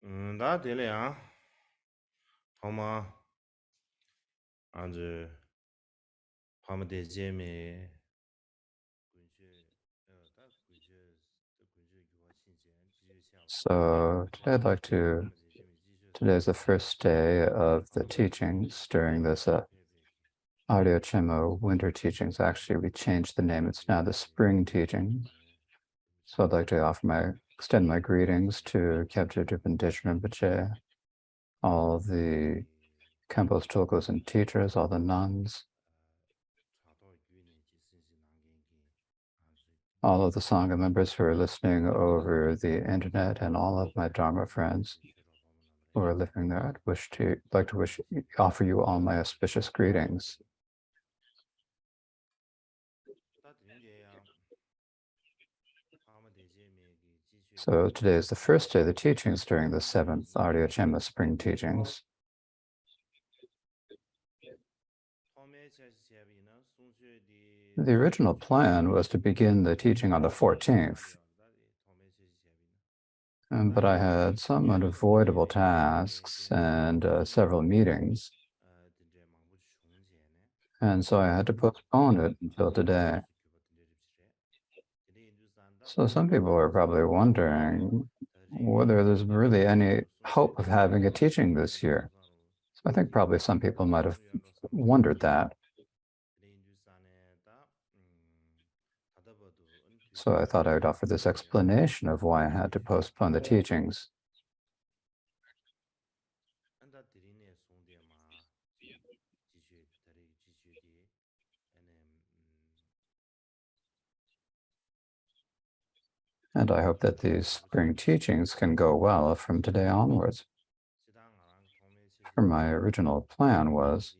나 되래야. 범아, 아주 범아 대제메 So today is the first day of the teachings during this Audio Chemo winter teachings. Actually, we changed the name. It's now the spring teaching. So I'd like to extend my greetings to Kyabje Drupal Rinpoche, all the Kempos, Tulkos, and teachers, all the nuns, all of the Sangha members who are listening over the internet, and all of my Dharma friends who are living there. Offer you all my auspicious greetings. So today is the first day of the teachings during the 7th Arya Chema Spring Teachings. The original plan was to begin the teaching on the 14th, but I had some unavoidable tasks and several meetings, and so I had to postpone it until today. So some people are probably wondering whether there's really any hope of having a teaching this year. So I think probably some people might have wondered that. So I thought I would offer this explanation of why I had to postpone the teachings. And I hope that these spring teachings can go well from today onwards. For my original plan was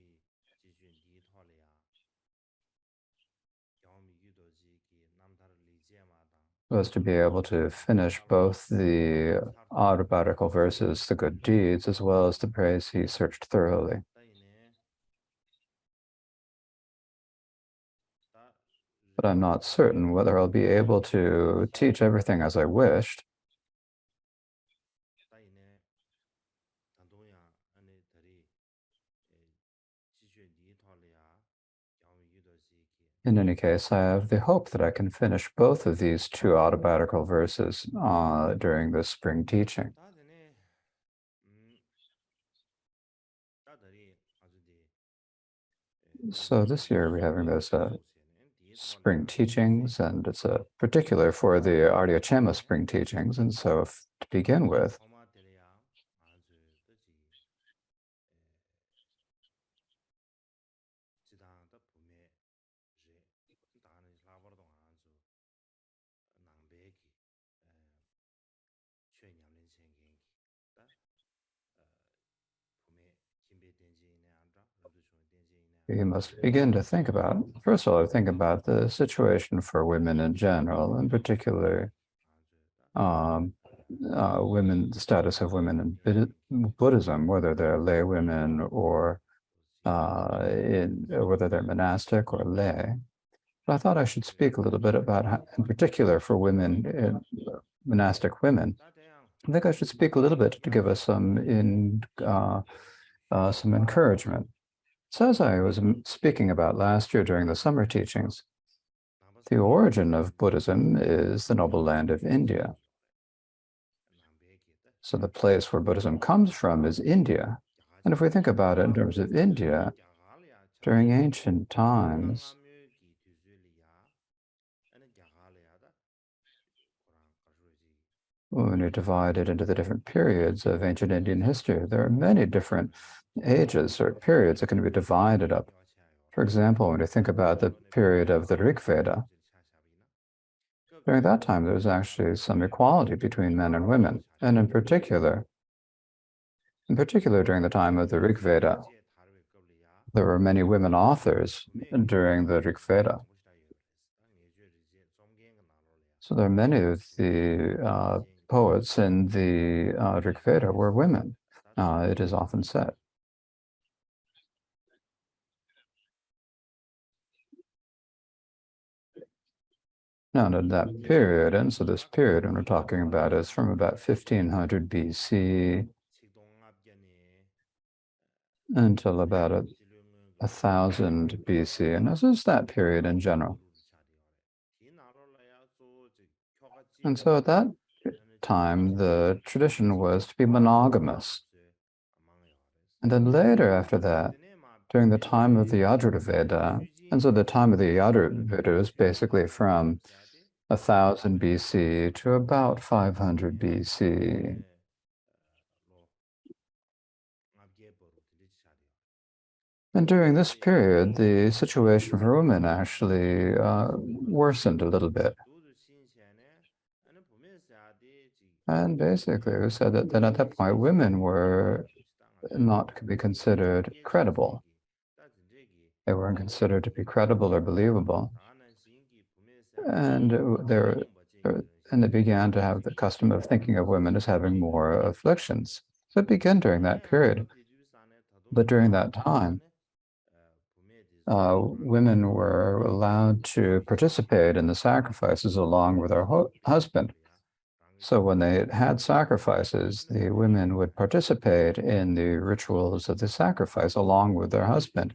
to be able to finish both the autobiographical verses, the good deeds, as well as the praise he searched thoroughly. But I'm not certain whether I'll be able to teach everything as I wished. In any case, I have the hope that I can finish both of these two autobiographical verses during this spring teaching. So this year we're having those spring teachings, and it's a particular for the Arya Chema spring teachings. And so to begin with, we must begin to think about, first of all, I think about the situation for women in general, in particular, the status of women in Buddhism, whether they're lay women or whether they're monastic or lay. But I thought I should speak a little bit about, in particular, for women, monastic women. I think I should speak a little bit to give us some encouragement. So as I was speaking about last year during the summer teachings, the origin of Buddhism is the noble land of India. So the place where Buddhism comes from is India. And if we think about it in terms of India, during ancient times, when you divide it into the different periods of ancient Indian history, there are many different ages or periods that can be divided up. For example, when you think about the period of the Rig Veda, during that time, there was actually some equality between men and women. And in particular, during the time of the Rig Veda, there were many women authors during the Rig Veda. So there are many of the poets in the Rig Veda were women, it is often said. Now, in that period, and so this period when we're talking about is from about 1500 BC until about 1000 BC, and this is that period in general. And so at that time, the tradition was to be monogamous. And then later after that, during the time of the Yajur Veda, and so the time of the Yajur Veda is basically from 1000 BC to about 500 BC. And during this period, the situation for women actually worsened a little bit. And basically, we said that then at that point, women were not to be considered credible. They weren't considered to be credible or believable. And they began to have the custom of thinking of women as having more afflictions. So it began during that period. But during that time, women were allowed to participate in the sacrifices along with their husband. So when they had sacrifices, the women would participate in the rituals of the sacrifice along with their husband.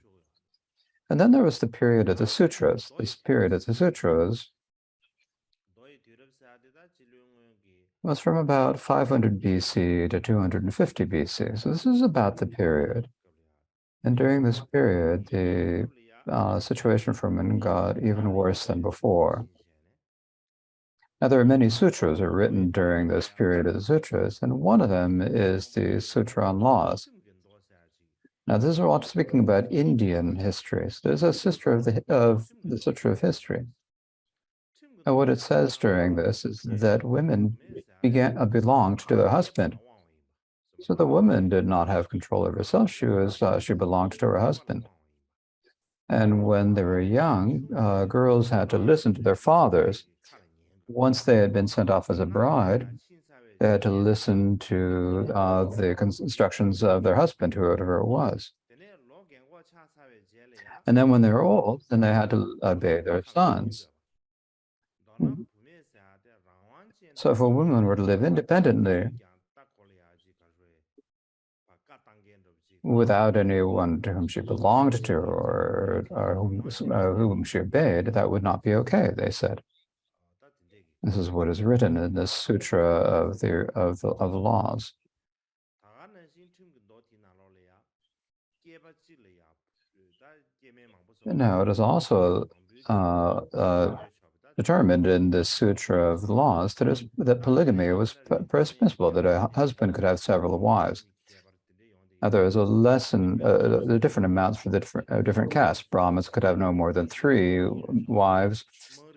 And then there was the period of the sutras. This period of the sutras was from about 500 BC to 250 BC. So this is about the period. And during this period, the situation for women got even worse than before. Now, there are many sutras that are written during this period of the sutras, and one of them is the Sutra on Laws. Now, this is all speaking about Indian history. So there's a Sutra of the Sutra of History. And what it says during this is that women belonged to their husband. So the woman did not have control of herself. She belonged to her husband. And when they were young, girls had to listen to their fathers. Once they had been sent off as a bride, they had to listen to the instructions of their husband, whoever it was. And then when they were old, then they had to obey their sons. So if a woman were to live independently, without anyone to whom she belonged to or whom she obeyed, that would not be okay, they said. This is what is written in this sutra of the laws. Now, it is also determined in this sutra of the laws that polygamy was permissible, that a husband could have several wives. Now, there is a lesson, the different amounts for the different castes. Brahmins could have no more than 3 wives.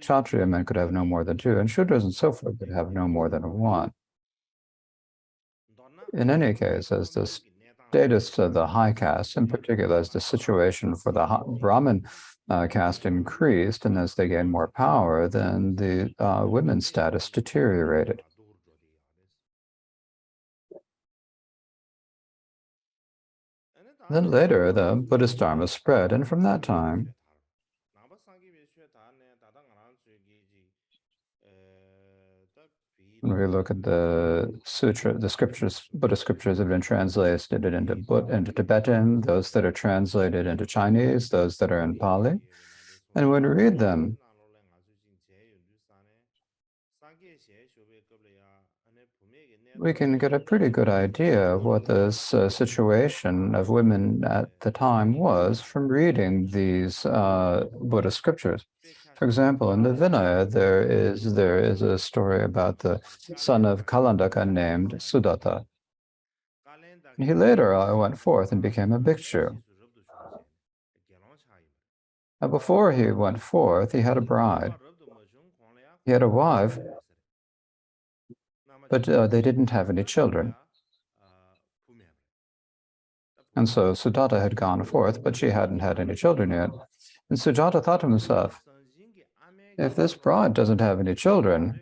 Kshatriya men could have no more than 2, and Shudras and so forth could have no more than 1. In any case, as the status of the high caste, in particular, as the situation for the Brahmin caste increased, and as they gained more power, then the women's status deteriorated. Then later, the Buddhist Dharma spread, and from that time, when we look at the sutra, the scriptures, Buddhist scriptures have been translated into Tibetan, those that are translated into Chinese, those that are in Pali. And when we read them, we can get a pretty good idea of what the situation of women at the time was from reading these Buddhist scriptures. For example, in the Vinaya, there is a story about the son of Kalandaka named Sudatta. And he later went forth and became a bhikshu. Now, before he went forth, he had a bride. He had a wife, but they didn't have any children. And so Sudatta had gone forth, but she hadn't had any children yet. And Sujata thought to himself, if this bride doesn't have any children,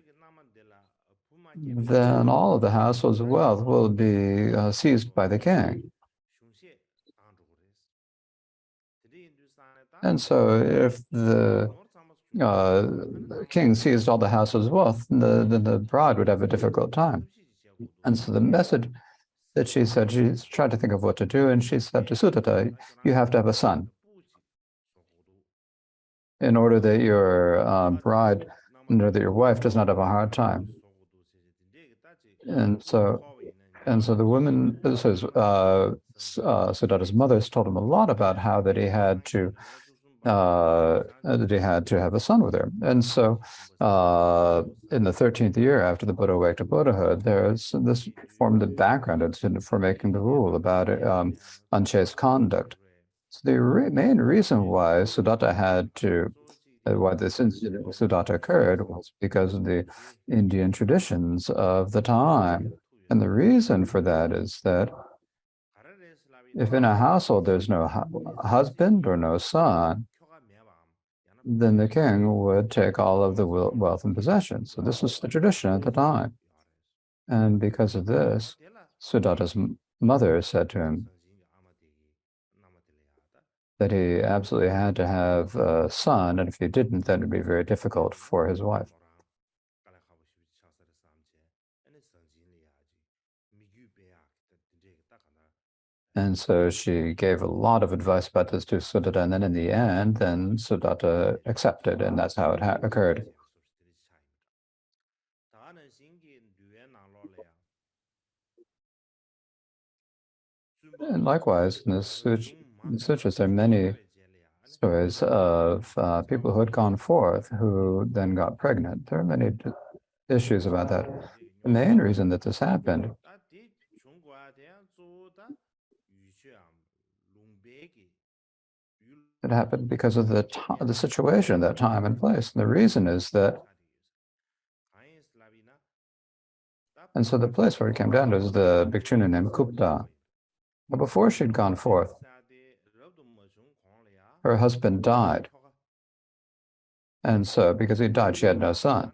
then all of the household's wealth will be seized by the king. And so if the the king seized all the house's wealth, then the bride would have a difficult time. And so the message that she said, she tried to think of what to do, and she said to Sudata, you have to have a son in order that your bride, in order that your wife does not have a hard time. And so the woman, Sudata's mothers told him a lot about how that he had to have a son with her. And so in the 13th year after the Buddha awakened to Buddhahood, this formed the background for making the rule about unchaste conduct. So the main reason why Sudatta had to, why this incident with Sudatta occurred was because of the Indian traditions of the time. And the reason for that is that if in a household there's no husband or no son, then the king would take all of the wealth and possessions. So this was the tradition at the time. And because of this, Sudatta's mother said to him that he absolutely had to have a son, and if he didn't, then it would be very difficult for his wife. And so she gave a lot of advice about this to Sudatta, and then in the end, then Sudatta accepted, and that's how it occurred. And likewise, in the sutras, there are many stories of people who had gone forth who then got pregnant. There are many issues about that. The main reason that this happened because of the situation, that time and place. And the reason is that, and so the place where it came down to was the bhikshuni named Kupta. But before she'd gone forth, her husband died. And so, because he died, she had no son.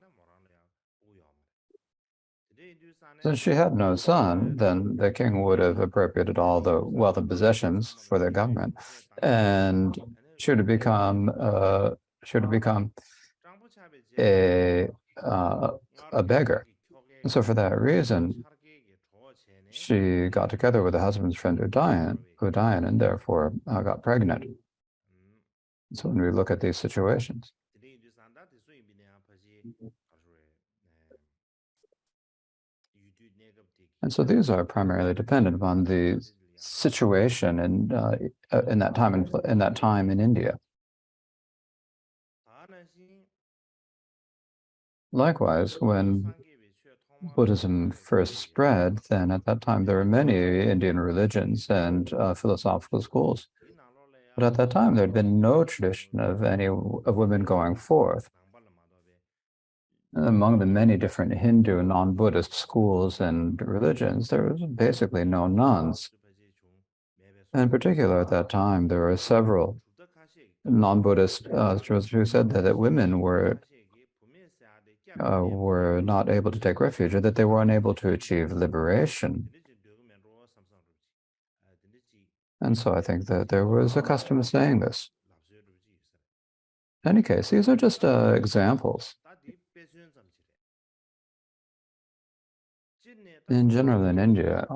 Since she had no son, then the king would have appropriated all the wealth and possessions for the government, and she would have become a beggar. And so, for that reason, she got together with her husband's friend Udayan, and therefore got pregnant. So, when we look at these situations. And so these are primarily dependent upon the situation in that time in India. Likewise, when Buddhism first spread, then at that time there were many Indian religions and philosophical schools. But at that time there had been no tradition of women going forth. Among the many different Hindu and non-Buddhist schools and religions, there was basically no nuns. In particular, at that time, there were several non-Buddhist who said that women were not able to take refuge, or that they were unable to achieve liberation. And so I think that there was a custom of saying this. In any case, these are just examples. In general, in India,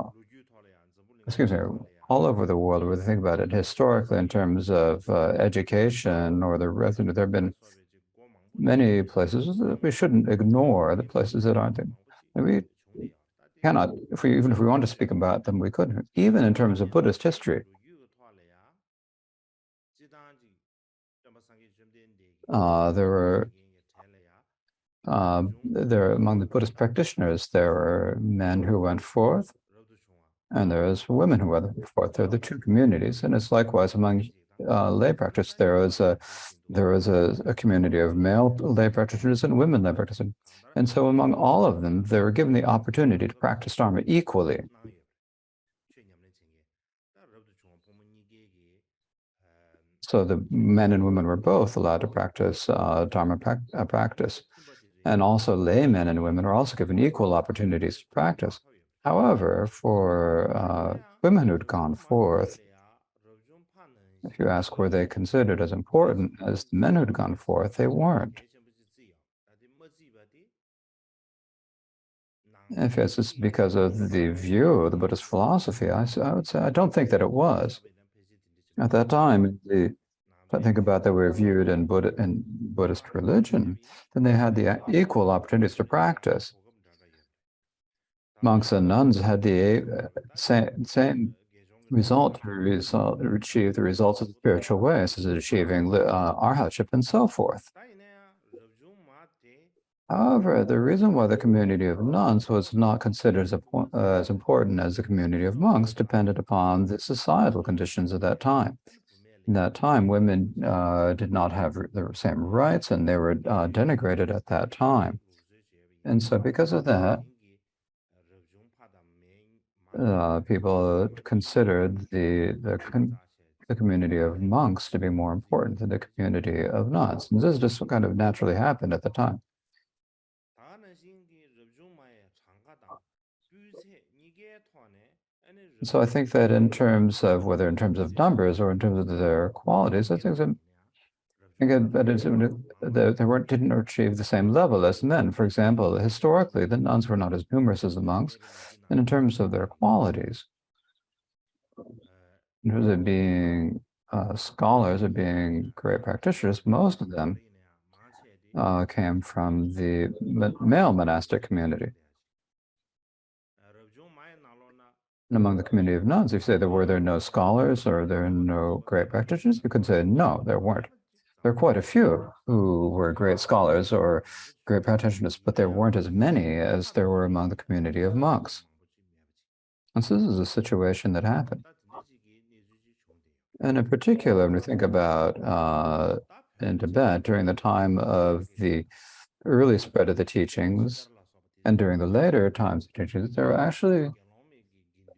all over the world, when we think about it historically in terms of education or the revenue, there have been many places that we shouldn't ignore, the places that aren't there. And we cannot, even if we want to speak about them, we couldn't. Even in terms of Buddhist history, among the Buddhist practitioners, there were men who went forth, and there was women who went forth. There are the two communities, and it's likewise among lay practice. There was a community of male lay practitioners and women lay practitioners, and so among all of them, they were given the opportunity to practice Dharma equally. So the men and women were both allowed to practice Dharma practice. And also laymen and women are also given equal opportunities to practice. However, for women who'd gone forth, If you ask were they considered as important as the men who'd gone forth, they weren't. If yes, it's because of the view of the Buddhist philosophy, I would say I don't think that it was. At that time, if I think about they were viewed in Buddhist religion, then they had the equal opportunities to practice. Monks and nuns had the same result to achieve the results of the spiritual way, such as achieving arhatship and so forth. However, the reason why the community of nuns was not considered as important as the community of monks depended upon the societal conditions of that time. In that time, women did not have the same rights, and they were denigrated at that time. And so because of that, people considered the community of monks to be more important than the community of nuns. And this just kind of naturally happened at the time. So I think that in terms of whether in terms of numbers or in terms of their qualities, I think that they didn't achieve the same level as men. For example, historically, the nuns were not as numerous as the monks, and in terms of their qualities, in terms of being scholars or being great practitioners, most of them came from the male monastic community. And among the community of nuns, if you say were there no scholars or there are no great practitioners, you could say no, there weren't. There are quite a few who were great scholars or great practitioners, but there weren't as many as there were among the community of monks. And so this is a situation that happened. And in particular, when we think about in Tibet during the time of the early spread of the teachings and during the later times of teachings, there were actually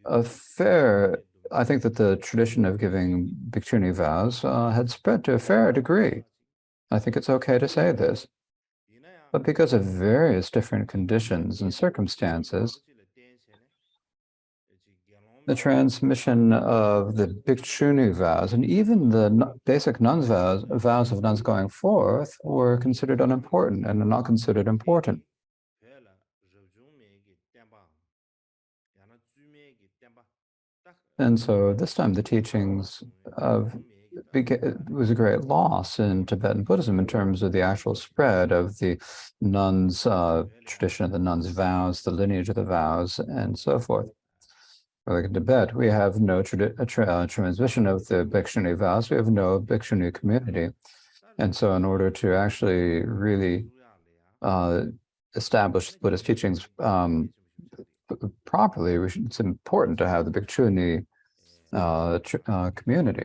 I think that the tradition of giving bhikkhuni vows had spread to a fair degree. I think it's okay to say this. But because of various different conditions and circumstances, the transmission of the bhikkhuni vows and even the basic nuns vows of nuns going forth were considered unimportant and are not considered important. And so this time the teachings was a great loss in Tibetan Buddhism in terms of the actual spread of the nuns' tradition of the nuns' vows, the lineage of the vows, and so forth. Like in Tibet, we have no transmission of the bhikkhuni vows. We have no bhikkhuni community. And so in order to actually really establish Buddhist teachings properly, it's important to have the bhikkhuni community.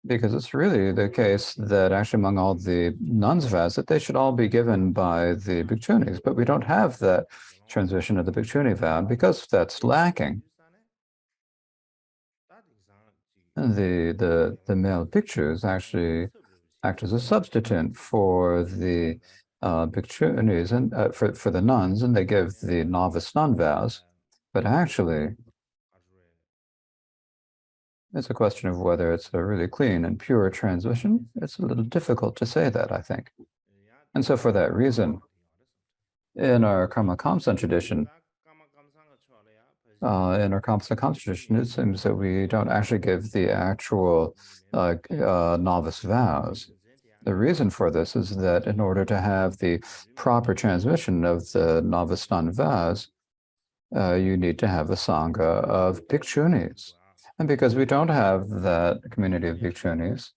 Because it's really the case that actually among all the nuns' vows that they should all be given by the bhikkhunis, but we don't have that transmission of the bhikkhuni vow because that's lacking. And the male bhikkhus actually act as a substitute for the bhikkhunis and for the nuns, and they give the novice nun vows, but actually it's a question of whether it's a really clean and pure transmission. It's a little difficult to say that, I think. And so for that reason, in our Karma Kamsan tradition, it seems that we don't actually give the actual novice vows. The reason for this is that in order to have the proper transmission of the novice nun vows, you need to have a sangha of bhikkhunis. And because we don't have that community of bhikkhunis,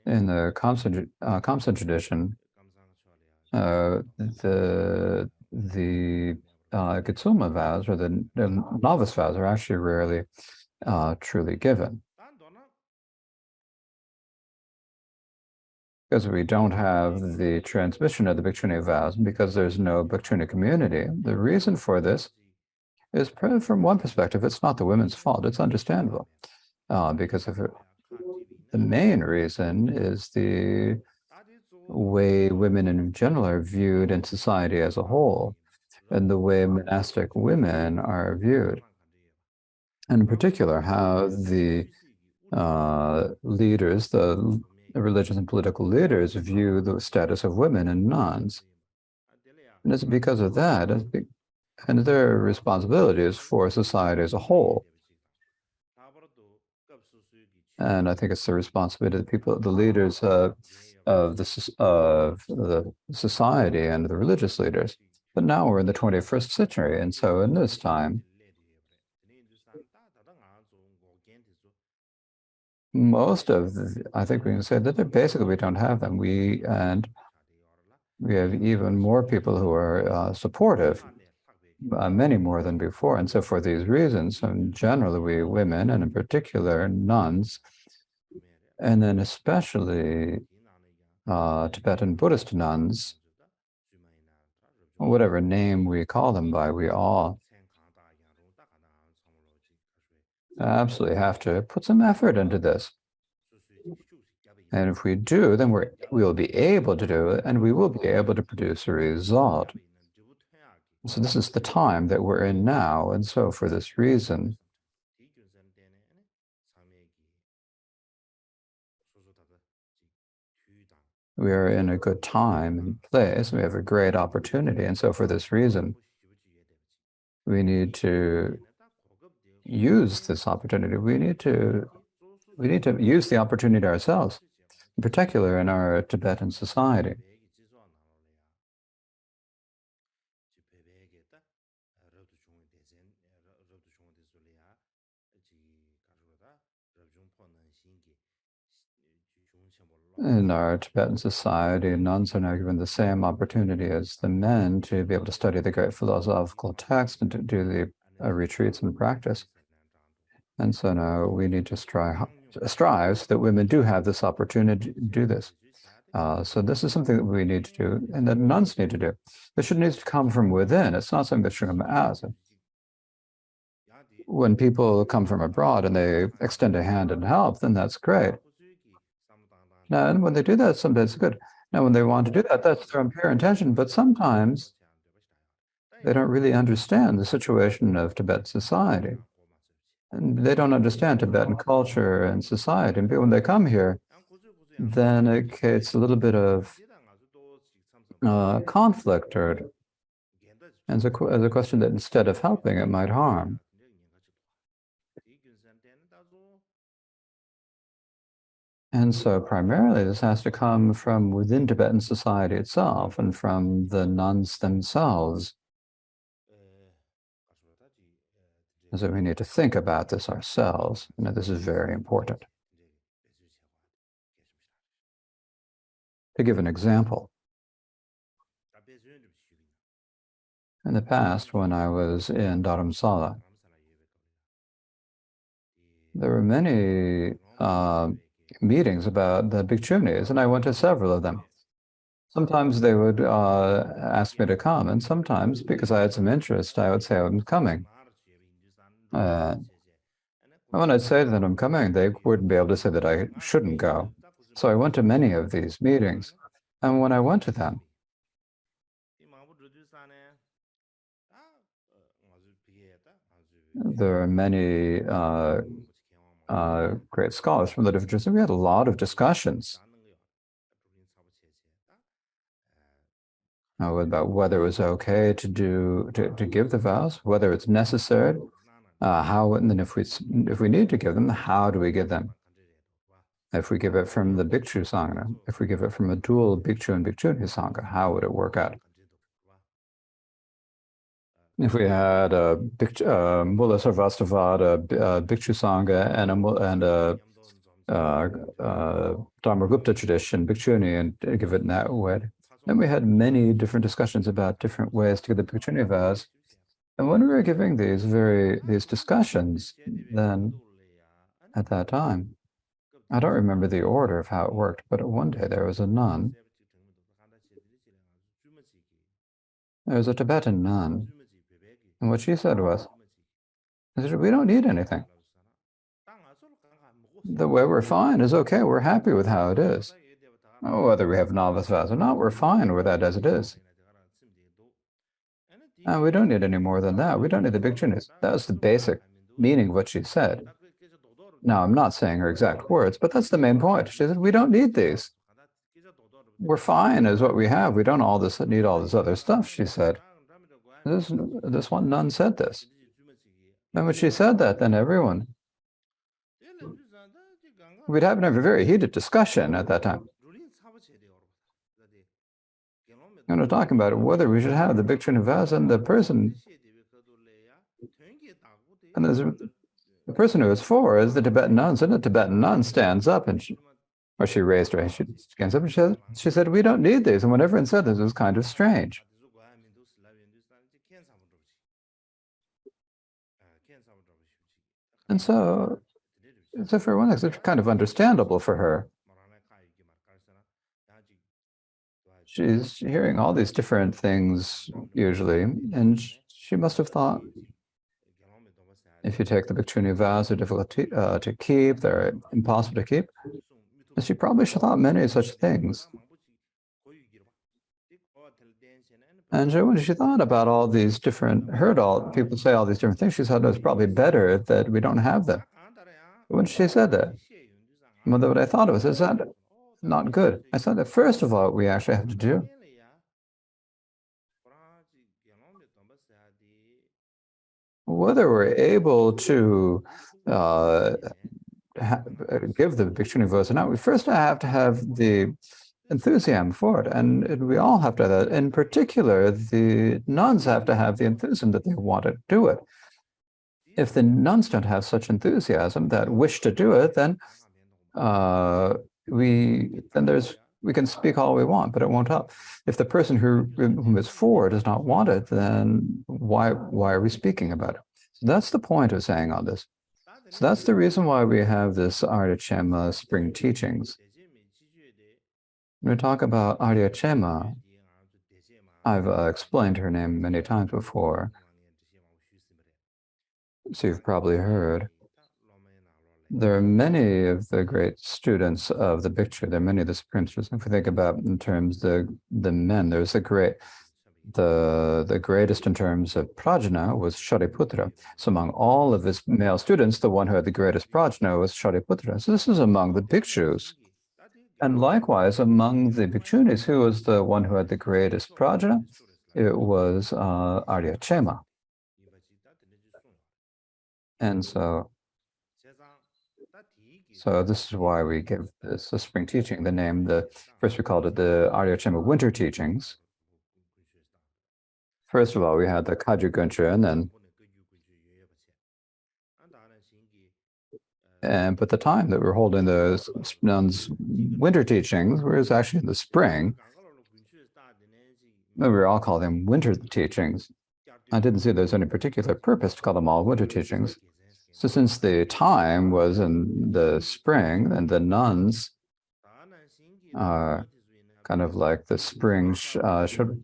in the Kamsan tradition, the Kitsuma vows or the novice vows are actually rarely truly given. Because we don't have the transmission of the bhikkhuni vows, and because there's no bhikkhuni community, the reason for this is from one perspective, it's not the women's fault. It's understandable because of the main reason is the way women in general are viewed in society as a whole and the way monastic women are viewed. and in particular, how the leaders, the religious and political leaders, view the status of women and nuns. And it's because of that, and their responsibilities for society as a whole. And I think it's the responsibility of the people, the leaders of the society and the religious leaders. But now we're in the 21st century, and so in this time, I think we can say that basically we don't have them. We have even more people who are supportive, many more than before. And so for these reasons, generally we women, and in particular nuns, and then especially Tibetan Buddhist nuns, whatever name we call them by, we all absolutely have to put some effort into this. And if we do, then we'll be able to do it, and we will be able to produce a result. So this is the time that we're in now. And so for this reason, we are in a good time and place. We have a great opportunity. And so for this reason, we need to use this opportunity. We need to use the opportunity ourselves, in particular in our Tibetan society. In our Tibetan society, nuns are now given the same opportunity as the men to be able to study the great philosophical text and to do the retreats and practice. And so now we need to strive so that women do have this opportunity to do this. So this is something that we need to do, and that nuns need to do. This should need to come from within. It's not something that should come out. When people come from abroad and they extend a hand and help, then that's great. Now, and when they do that, sometimes it's good. Now, when they want to do that, that's their pure intention. But sometimes they don't really understand the situation of Tibetan society. And they don't understand Tibetan culture and society. And when they come here, then it creates a little bit of conflict, and as a question that instead of helping, it might harm. And so primarily this has to come from within Tibetan society itself and from the nuns themselves. And so we need to think about this ourselves. And this is very important. To give an example, in the past, when I was in Dharamsala, there were many meetings about the bhikkshunis, and I went to several of them. Sometimes they would ask me to come, and sometimes, because I had some interest, I would say I'm coming. And when I'd say that I'm coming, they wouldn't be able to say that I shouldn't go. So I went to many of these meetings, and when I went to them, there are many great scholars from the different traditions. We had a lot of discussions about whether it was okay to give the vows, whether it's necessary, how, and then if we need to give them, how do we give them? If we give it from the Bhikshu Sangha, if we give it from a dual Bhikshu and Bhikshuni Sangha, how would it work out? If we had a Mula Sarvastivada, Bhikshu Sangha, and a Dharmagupta tradition, Bhikshuni, and give it in that way. And we had many different discussions about different ways to give the Bhikshuni vows. And when we were giving these discussions, then at that time, I don't remember the order of how it worked, but one day there was a nun. There was a Tibetan nun. And what she said was, we don't need anything. The way we're fine is okay. We're happy with how it is. Whether we have novice vows or not, we're fine with that as it is. And we don't need any more than that. We don't need the bhikshunis. That was the basic meaning of what she said. Now, I'm not saying her exact words, but that's the main point. She said, we don't need these. We're fine as what we have. We don't need all this other stuff, she said. This one nun said this. And when she said that, then everyone, we'd have a very heated discussion at that time. And we're talking about whether we should have the Bhikshuni Vasa and the person. And there's the person who is for is the Tibetan nuns, and the Tibetan nun stands up and she raised her, she stands up and she said, we don't need these. And when everyone said this, it was kind of strange. And so for one, it's kind of understandable for her. She's hearing all these different things usually, and she must have thought, if you take the Bhikshuni vows, they're difficult to keep, they're impossible to keep. And she probably should have thought many such things. And when she thought about all these different, heard all people say all these different things, she thought it was probably better that we don't have them. When she said that, what I thought was, is that not good? I said that first of all, we actually have to do whether we're able to give the Bhikshuni Vasa or not, we first have to have the enthusiasm for it. And we all have to have that. In particular, the nuns have to have the enthusiasm that they want to do it. If the nuns don't have such enthusiasm, that wish to do it, then we can speak all we want, but it won't help. If the person who is for does not want it, then why are we speaking about it? So that's the point of saying all this. So that's the reason why we have this Arya Chema spring teachings. When we talk about Arya Chema, I've explained her name many times before, so you've probably heard. There are many of the great students of the Bhikshu. There are many of the supreme students. If we think about in terms the men, there's the greatest in terms of prajna was Shariputra. So among all of his male students, the one who had the greatest prajna was Shariputra. So this is among the bhikshus. And likewise, among the bhikshunis, who was the one who had the greatest prajna? It was Arya Chema. And so this is why we give this a spring teaching the name. First we called it the Arya Chema winter teachings. First of all, we had the Kaju Guncha, but the time that we're holding the nuns' winter teachings was actually in the spring. We all call them winter teachings. I didn't see there's any particular purpose to call them all winter teachings. So since the time was in the spring, and the nuns are kind of like the spring, so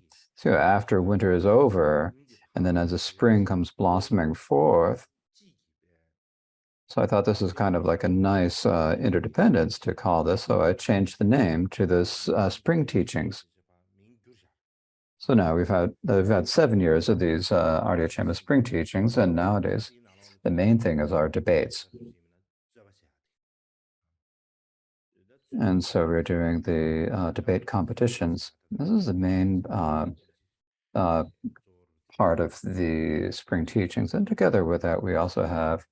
after winter is over, and then as the spring comes blossoming forth. So I thought this was kind of like a nice interdependence to call this, so I changed the name to this spring teachings. So now we've had 7 years of these Arya Chema spring teachings, and nowadays the main thing is our debates. And so we're doing the debate competitions. This is the main part of the spring teachings. And together with that, we also have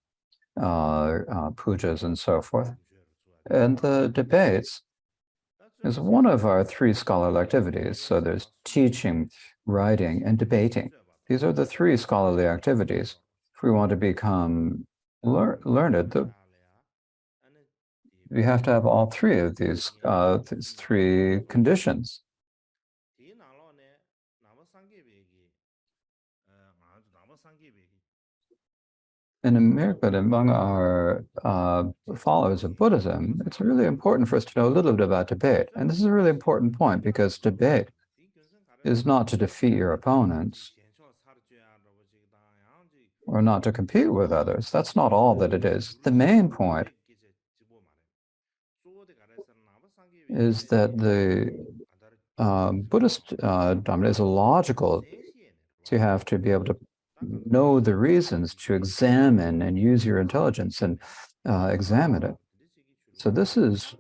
pujas and so forth. And the debates is one of our 3 scholarly activities. So there's teaching, writing, and debating. These are the 3 scholarly activities. If we want to become learned, we have to have all 3 of these 3 conditions. In America, among our followers of Buddhism, it's really important for us to know a little bit about debate. And this is a really important point, because debate is not to defeat your opponents or not to compete with others. That's not all that it is. The main point is that the Buddhist Dhamma is logical. So you have to be able to know the reasons, to examine and use your intelligence and examine it. So this is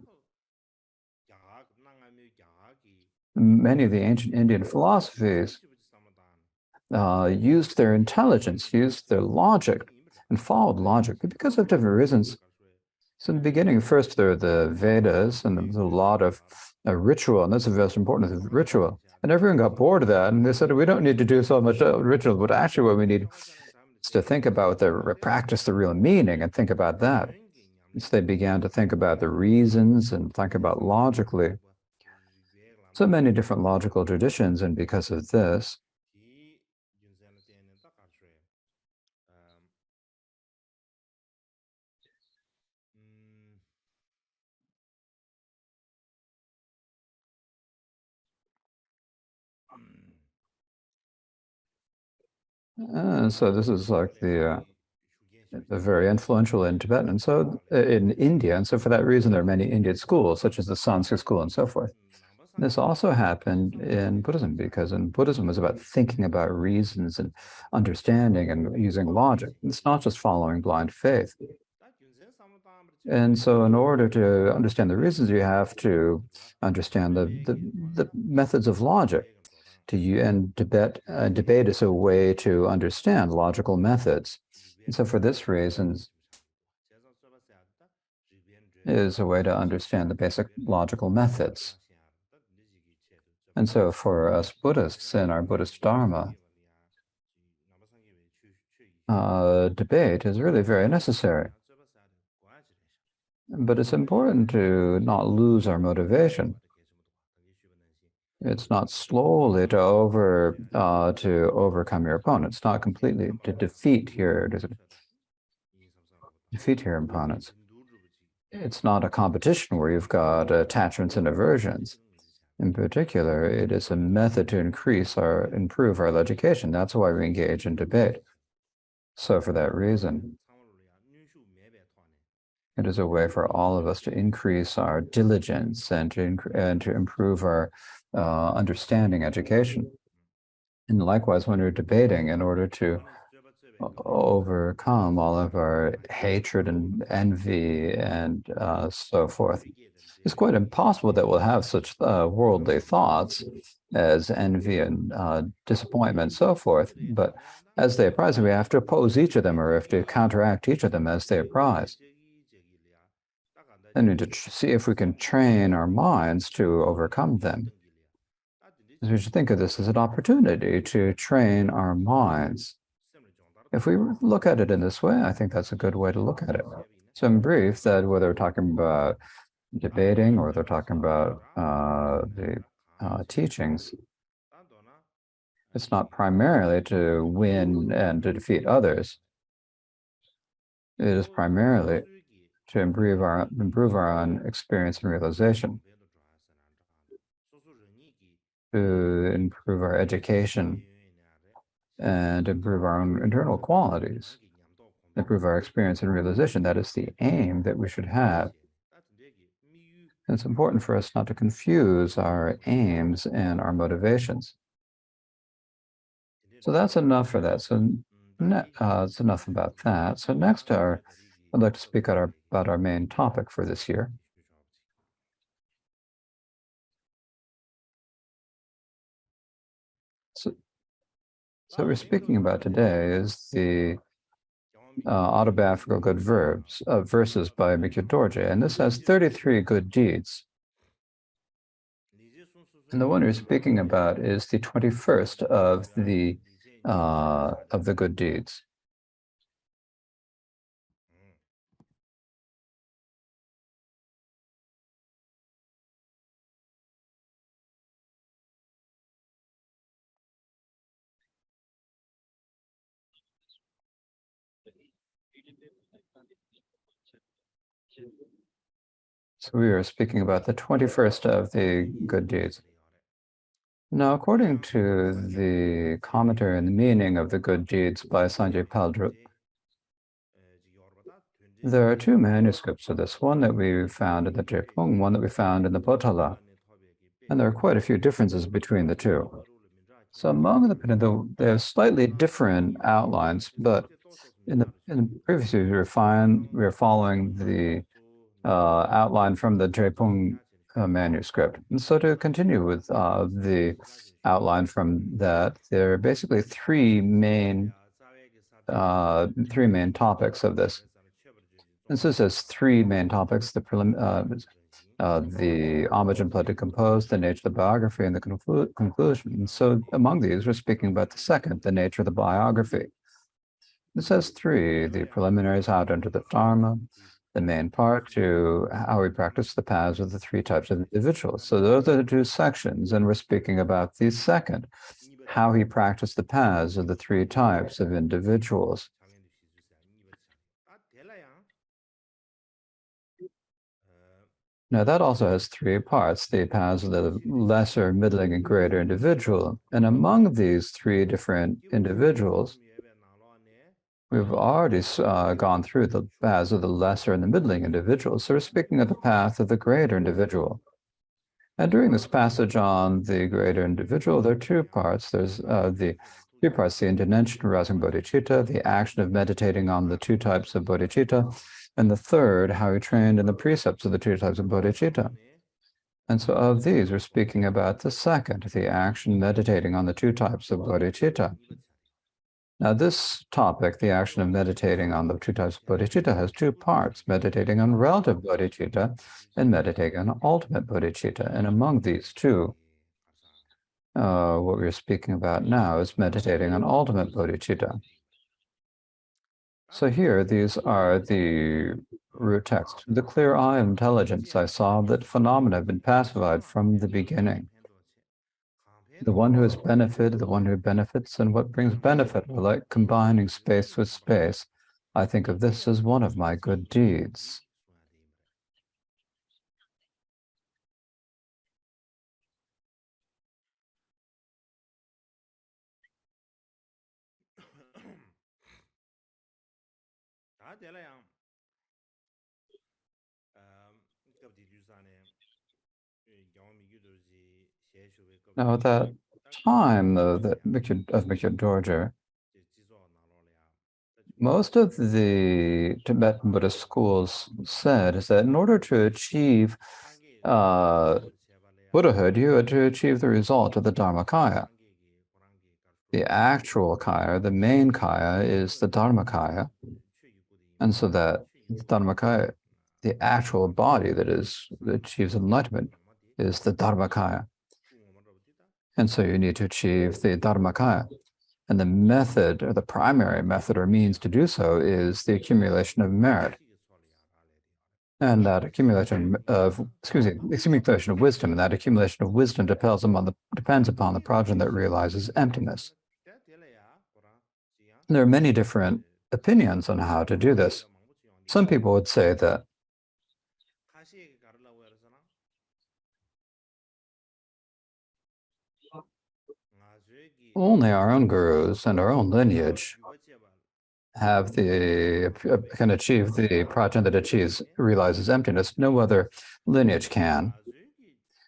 many of the ancient Indian philosophies used their intelligence, used their logic, and followed logic because of different reasons. So in the beginning, first there are the Vedas, and there's a lot of ritual, and that's the most important is ritual. And everyone got bored of that, and they said, we don't need to do so much ritual, but actually what we need is to think about practice the real meaning and think about that. So they began to think about the reasons and think about logically. So many different logical traditions, and because of this, so this is like the very influential in Tibet, and so in India, and so for that reason, there are many Indian schools, such as the Sanskrit school and so forth. This also happened in Buddhism because in Buddhism was about thinking about reasons and understanding and using logic. It's not just following blind faith. And so in order to understand the reasons, you have to understand the methods of logic. And debate is a way to understand logical methods. And so for this reason, is a way to understand the basic logical methods. And so for us Buddhists in our Buddhist Dharma, debate is really very necessary. But it's important to not lose our motivation. It's not slowly to overcome your opponent. It's not completely to defeat your opponents. It's not a competition where you've got attachments and aversions. In particular, it is a method to improve our education. That's why we engage in debate. So for that reason, it is a way for all of us to increase our diligence and to improve our understanding education. And likewise, when we're debating, in order to overcome all of our hatred and envy and so forth, it's quite impossible that we'll have such worldly thoughts as envy and disappointment and so forth. But as they arise, we have to oppose each of them, or we have to counteract each of them as they arise. And we need to see if we can train our minds to overcome them. So we should think of this as an opportunity to train our minds. If we look at it in this way, I think that's a good way to look at it. So in brief, that whether we're talking about debating or they're talking about the teachings, it's not primarily to win and to defeat others. It is primarily to improve our own experience and realization, to improve our education, and improve our own internal qualities, improve our experience and realization. That is the aim that we should have. And it's important for us not to confuse our aims and our motivations. So that's enough for that. So it's enough about that. So next, I'd like to speak about our main topic for this year. So we're speaking about today is the autobiographical good verses by Mikyu Dorje, and this has 33 good deeds. And the one we're speaking about is the 21st of the good deeds. So we are speaking about the 21st of the good deeds. Now, according to the commentary and the meaning of the good deeds by Sanjay Paldrup, there are two manuscripts of this, one that we found in the Drepung, one that we found in the Potala, and there are quite a few differences between the two. So among they're slightly different outlines, but in the previous years, we were following the outline from the Drepung manuscript. And so to continue with the outline from that, there are basically three main topics of this. And so it says three main topics: the homage and plot to compose, the nature of the biography, and the conclusion. And so among these, we're speaking about the second, the nature of the biography. It says three: the preliminaries, how to enter the Dharma, the main part to how we practice the paths of the three types of individuals. So those are the two sections, and we're speaking about the second, how he practiced the paths of the three types of individuals. Now that also has three parts, the paths of the lesser, middling, and greater individual. And among these three different individuals, we've already gone through the paths of the lesser and the middling individual. So we're speaking of the path of the greater individual. And during this passage on the greater individual, there are two parts. There's the two parts, the intention of arousing bodhicitta, the action of meditating on the two types of bodhicitta, and the third, how he trained in the precepts of the two types of bodhicitta. And so of these, we're speaking about the second, the action meditating on the two types of bodhicitta. Now, this topic, the action of meditating on the two types of bodhicitta, has two parts, meditating on relative bodhicitta and meditating on ultimate bodhicitta. And among these two, what we're speaking about now is meditating on ultimate bodhicitta. So here, these are the root text. The clear eye of intelligence, I saw that phenomena have been pacified from the beginning. The one who has benefited, the one who benefits, and what brings benefit are like combining space with space. I think of this as one of my good deeds. Now, at that time of Mikkyur Dorje, most of the Tibetan Buddhist schools said is that in order to achieve Buddhahood, you had to achieve the result of the Dharmakaya. The actual kaya, the main kaya, is the Dharmakaya. And so that Dharmakaya, the actual body that achieves enlightenment, is the Dharmakaya. And so you need to achieve the Dharmakaya. And the method, or the primary method or means to do so, is the accumulation of merit. And that accumulation of wisdom, and that accumulation of wisdom depends upon the prajna that realizes emptiness. There are many different opinions on how to do this. Some people would say that only our own gurus and our own lineage can achieve the prajna that realizes emptiness. No other lineage can.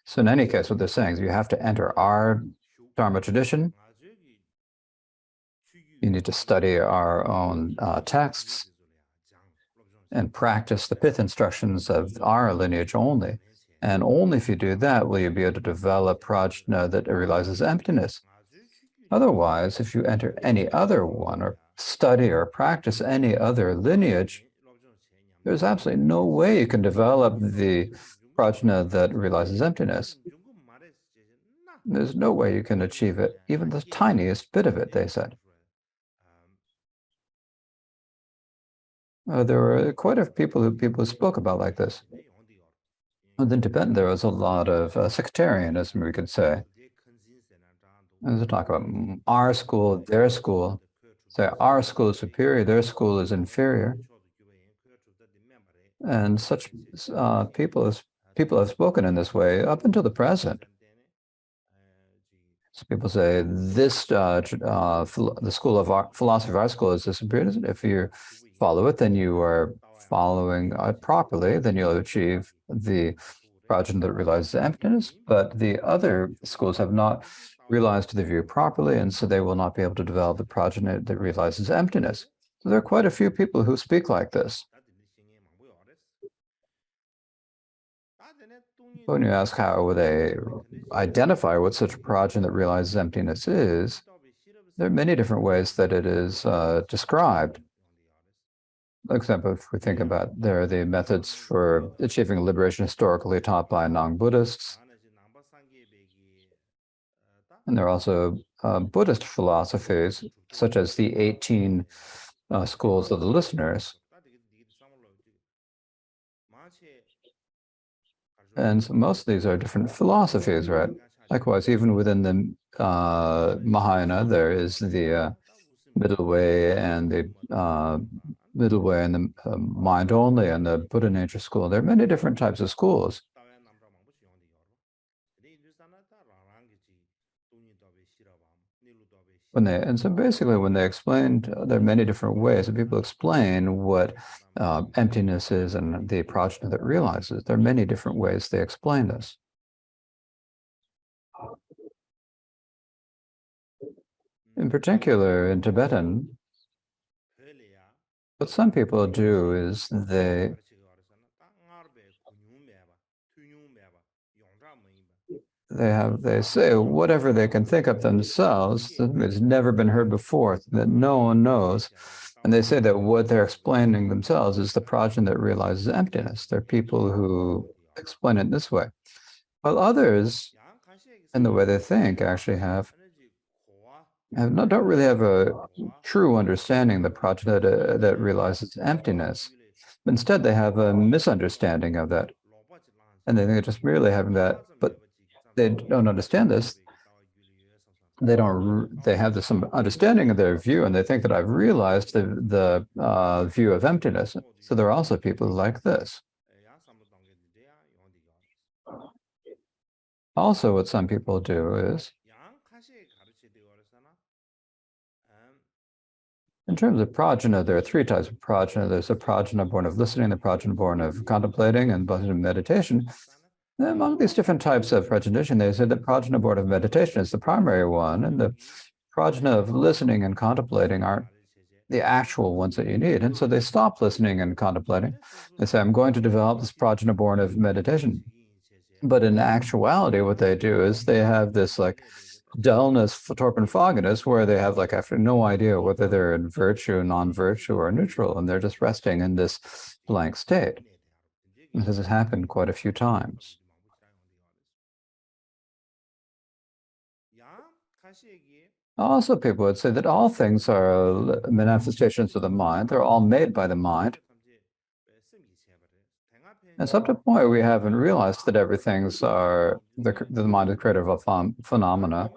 So in any case, what they're saying is you have to enter our Dharma tradition. You need to study our own texts and practice the pith instructions of our lineage only. And only if you do that will you be able to develop prajna that realizes emptiness. Otherwise, if you enter any other one or study or practice any other lineage, there's absolutely no way you can develop the prajna that realizes emptiness. There's no way you can achieve it, even the tiniest bit of it, they said. There were quite a few people who spoke about like this. And in Tibetan, there was a lot of sectarianism, we could say. There's a talk about our school, their school. Say our school is superior, their school is inferior. And such people have spoken in this way up until the present. So people say this the school of philosophy of our school is the superior. If you follow it, then you are following it properly. Then you'll achieve the prajna that realizes emptiness. But the other schools have not realized the view properly, and so they will not be able to develop the progeny that realizes emptiness. So there are quite a few people who speak like this. When you ask how they identify what such a progeny that realizes emptiness is, there are many different ways that it is described. For example, if we think about there are the methods for achieving liberation historically taught by non-Buddhists, and there are also Buddhist philosophies, such as the 18 schools of the listeners. And so most of these are different philosophies, right? Likewise, even within the Mahayana, there is the middle way and the mind only and the Buddha nature school. There are many different types of schools. So basically when they explained, there are many different ways that people explain what emptiness is and the progeny that realizes. There are many different ways they explain this. In particular, in Tibetan, what some people do is they say whatever they can think of themselves that has never been heard before, that no one knows. And they say that what they're explaining themselves is the progeny that realizes emptiness. There are people who explain it this way. While others, in the way they think, actually don't really have a true understanding of the progeny that realizes emptiness. Instead, they have a misunderstanding of that. And they think they're just merely having that, but they don't understand this. They have this some understanding of their view, and they think that I've realized the view of emptiness. So there are also people like this. Also, what some people do is, in terms of prajna, there are three types of prajna. There's a prajna born of listening, the prajna born of contemplating, and born of meditation. And among these different types of prajna, they said that prajna born of meditation is the primary one, and the prajna of listening and contemplating aren't the actual ones that you need. And so they stop listening and contemplating. They say, I'm going to develop this prajna born of meditation. But in actuality, what they do is they have this like dullness, torpor, and fogginess, where they have like after no idea whether they're in virtue, non-virtue, or neutral, and they're just resting in this blank state. And this has happened quite a few times. Also, people would say that all things are manifestations of the mind. They're all made by the mind. And so up to a point where we haven't realized that everything's the mind is creator of a phenomena.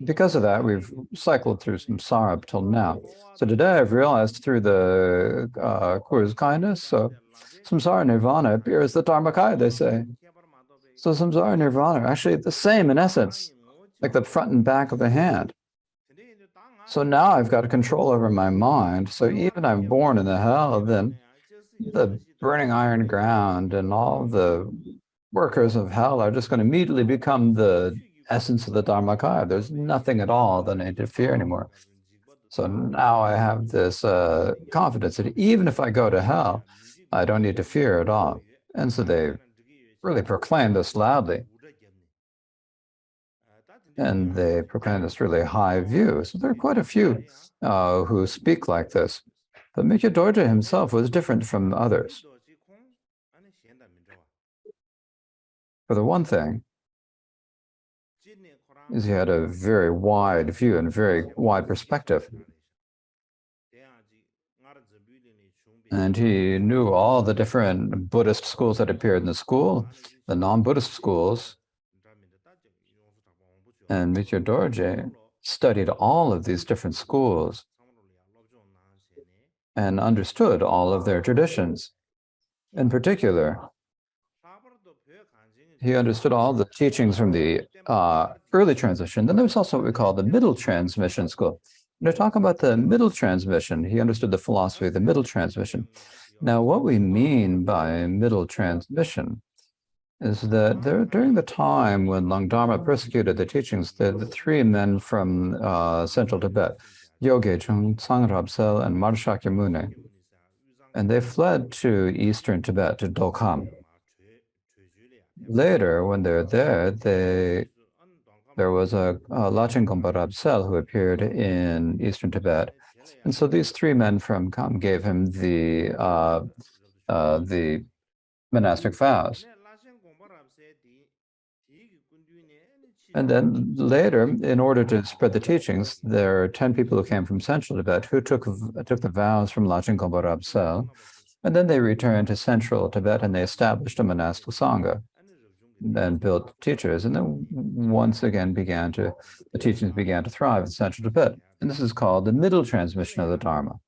Because of that, we've cycled through samsara up till now. So today I've realized through the Guru's kindness, so samsara nirvana appears the Dharmakaya, they say. So samsara and nirvana are actually the same in essence, like the front and back of the hand. So now I've got control over my mind. So even I'm born in the hell, then the burning iron ground and all the workers of hell are just going to immediately become the essence of the Dharmakaya. There's nothing at all that interfere anymore. So now I have this confidence that even if I go to hell, I don't need to fear at all. And so they really proclaim this loudly. And they proclaim this really high view. So there are quite a few who speak like this. But Mikya Dorje himself was different from others. For the one thing, is he had a very wide view and very wide perspective. And he knew all the different Buddhist schools that appeared in the school, the non-Buddhist schools. And Mikya Dorje studied all of these different schools and understood all of their traditions. In particular, he understood all the teachings from the early transmission. Then there's also what we call the middle transmission school. When they're talking about the middle transmission, he understood the philosophy of the middle transmission. Now, what we mean by middle transmission is that during the time when Langdharma persecuted the teachings, the three men from central Tibet, Yogechung, Tsangrabsel, and Marshakyamuni, and they fled to eastern Tibet, to Dokam. Later, when they're there, there was a Lachen Gompa Rabsel who appeared in eastern Tibet. And so these three men from Kham gave him the monastic vows. And then later, in order to spread the teachings, there are 10 people who came from central Tibet who took the vows from Lachen Gompa Rabsel. And then they returned to central Tibet and they established a monastic sangha and built teachers. And then once again the teachings began to thrive in central Tibet. And this is called the middle transmission of the Dharma.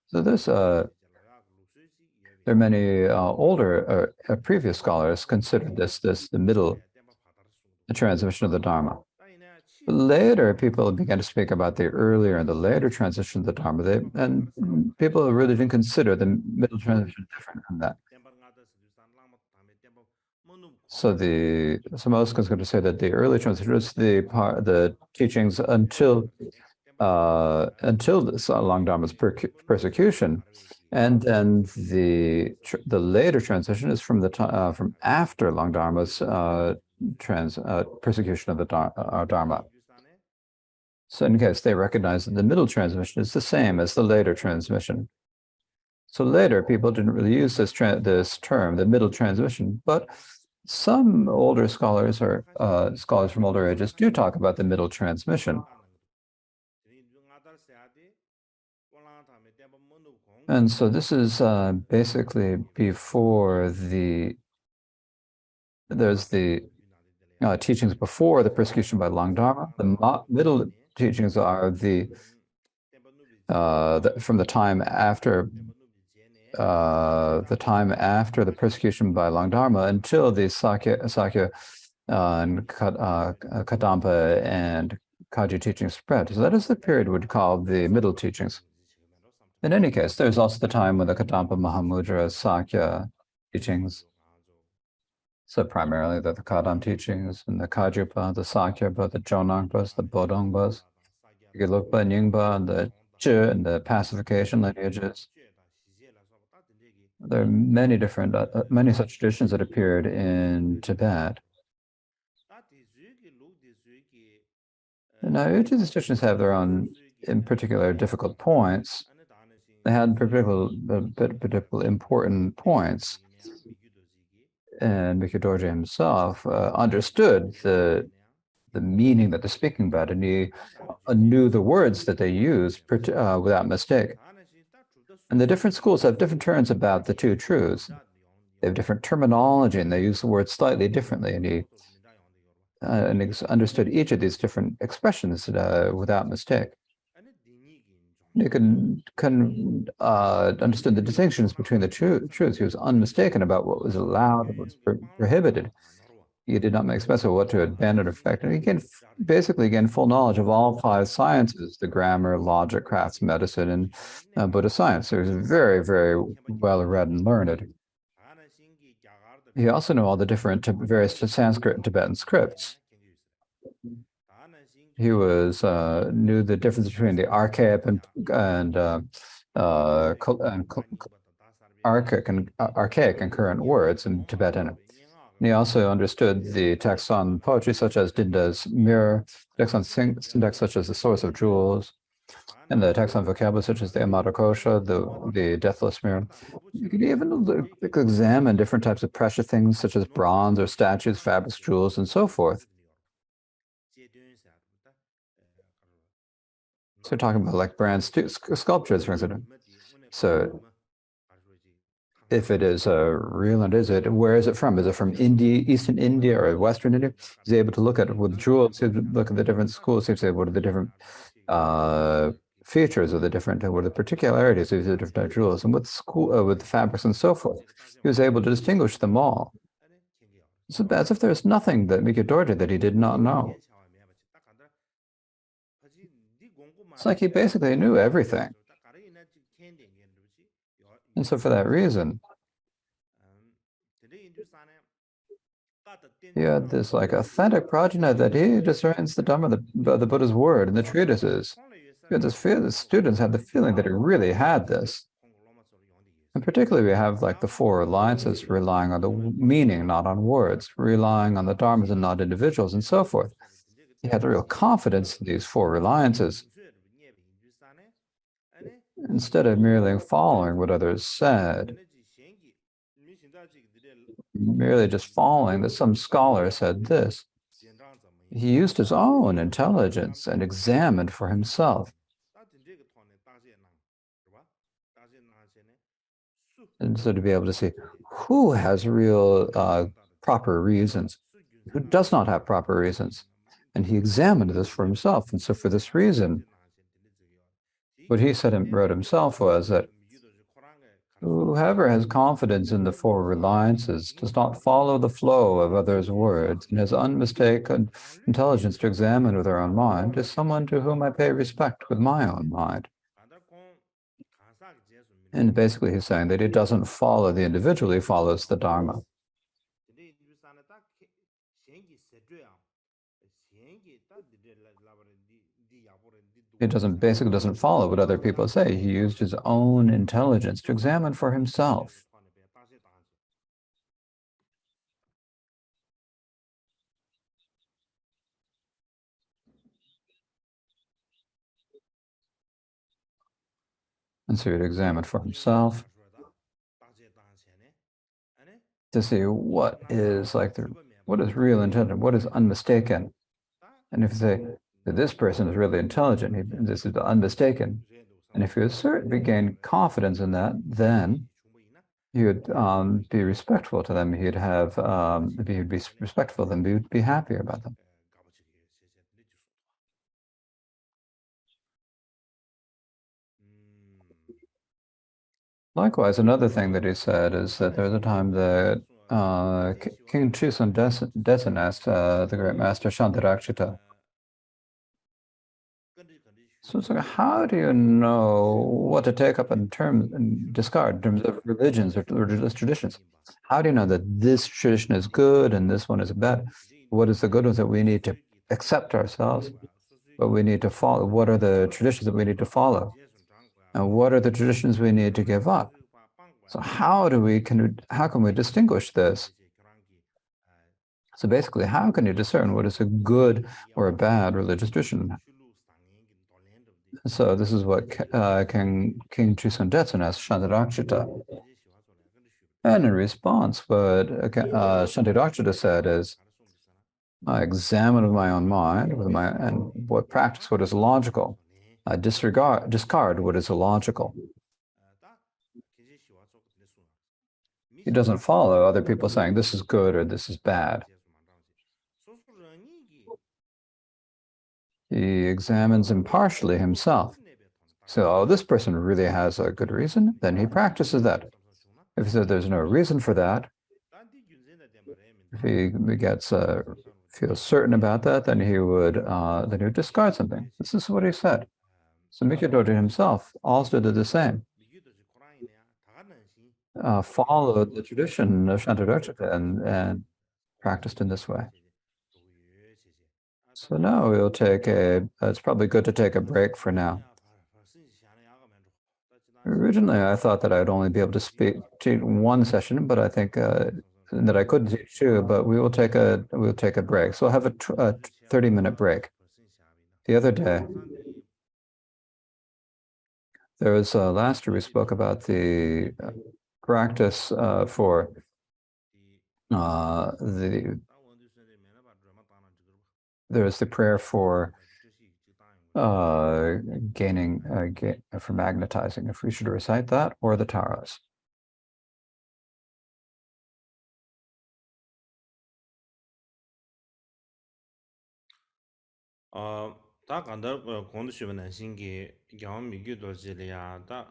So there are many older previous scholars considered this the middle transmission of the Dharma. But later, people began to speak about the earlier and the later transition of the Dharma. And people really didn't consider the middle transition different from that. So most is going to say that the early transition is the teachings until Langdharma's persecution, and then the later transition is from after Langdharma's persecution of the Dharma. So in case they recognize that the middle transmission is the same as the later transmission. So later, people didn't really use this term, the middle transmission, but some older scholars or scholars from older ages do talk about the middle transmission. And so this is basically before there's the teachings before the persecution by Langdharma. The middle teachings are from the time after the persecution by Langdharma until the Sakya and Kadampa and Kaji teachings spread. So that is the period we'd call the middle teachings. In any case, there's also the time when the Kadampa Mahamudra Sakya teachings. So primarily the Kadam teachings and the Kajupa, the Sakyapa, the Jonangpas, the Bodongbas, the Gelugpa, Nyingpa, and the Chi and the pacification lineages. There are many different, many such traditions that appeared in Tibet. Now, each of these traditions have their own, in particular, difficult points. They had particular important points. And Mikyu Dorje himself understood the meaning that they're speaking about, and he knew the words that they use without mistake. And the different schools have different terms about the two truths. They have different terminology, and they use the word slightly differently. And he understood each of these different expressions without mistake. You can understand the distinctions between the truths. He was unmistaken about what was allowed and what was prohibited. He did not make special what to abandon or affect. And he basically gained full knowledge of all 5 sciences, the grammar, logic, crafts, medicine, and Buddhist science. So he was very, very well read and learned. He also knew all the different various Sanskrit and Tibetan scripts. He knew the difference between the archaic and current words in Tibetan. And he also understood the texts on poetry, such as Dinda's Mirror, texts on syntax, such as The Source of Jewels, and the texts on vocabulary, such as the Amadakosha, the Deathless Mirror. You can even examine different types of precious things, such as bronze or statues, fabrics, jewels, and so forth. So we're talking about like bronze sculptures, for example. So if it is real, and where is it from? Is it from India, Eastern India, or Western India? He's able to look at it with jewels, look at the different schools, say what are the different features of what are the particularities of the different jewels, and with the fabrics and so forth. He was able to distinguish them all. So as if there's nothing that Mikyu Dorje that he did not know. It's like he basically knew everything. And so for that reason, He had this like authentic prajna that he discerns the Dhamma, the Buddha's word, and the treatises. He had this feel. The students had the feeling that he really had this. And particularly, we have like the four alliances relying on the meaning, not on words, relying on the dharmas and not individuals, and so forth. He had real confidence in these four reliances. Instead of merely following what others said, merely just following that some scholar said this, he used his own intelligence and examined for himself. And so to be able to see who has real proper reasons, who does not have proper reasons. And he examined this for himself. And so for this reason, what he said and wrote himself was that whoever has confidence in the four reliances does not follow the flow of others' words and has unmistaken intelligence to examine with their own mind is someone to whom I pay respect with my own mind. And basically he's saying that he doesn't follow the individual, he follows the Dharma. He doesn't follow what other people say. He used his own intelligence to examine for himself. And so he'd examine for himself to see what is what is real intelligent, what is unmistaken. And if you say that this person is really intelligent, this is unmistaken. And if you assert, gain confidence in that, then you would be respectful to them. He'd be respectful of them. You'd be happy about them. Likewise, another thing that he said is that there was a time that King Chusan Dessen asked the great master Shantarakshita. So it's like, how do you know what to take up in terms and discard in terms of religions or religious traditions? How do you know that this tradition is good and this one is bad? What is the good ones that we need to accept ourselves? What we need to follow? What are the traditions that we need to follow? And what are the traditions we need to give up? So how can we distinguish this? So basically, how can you discern what is a good or a bad religious tradition? So this is what King Chusan Detsen asked Shantarakshita. And in response, what Shantarakshita said is, I examine with my own mind, and what practice what is logical. I discard what is illogical. He doesn't follow other people saying this is good or this is bad. He examines impartially himself. So, oh, this person really has a good reason, then he practices that. If he says there's no reason for that, if he feels certain about that, then he would discard something. This is what he said. So Mikyo Doji himself also did the same. Followed the tradition of Shantarakshita and practiced in this way. So now we'll take it's probably good to take a break for now. Originally, I thought that I'd only be able to teach one session, but I think that I could teach two, but we'll take a break. So I'll have a 30-minute break. The other day, there was last year we spoke about the practice for there's the prayer for for magnetizing, if we should recite that, or the taras. 다 간다 공부시면 신기 경험이기도 지리야 다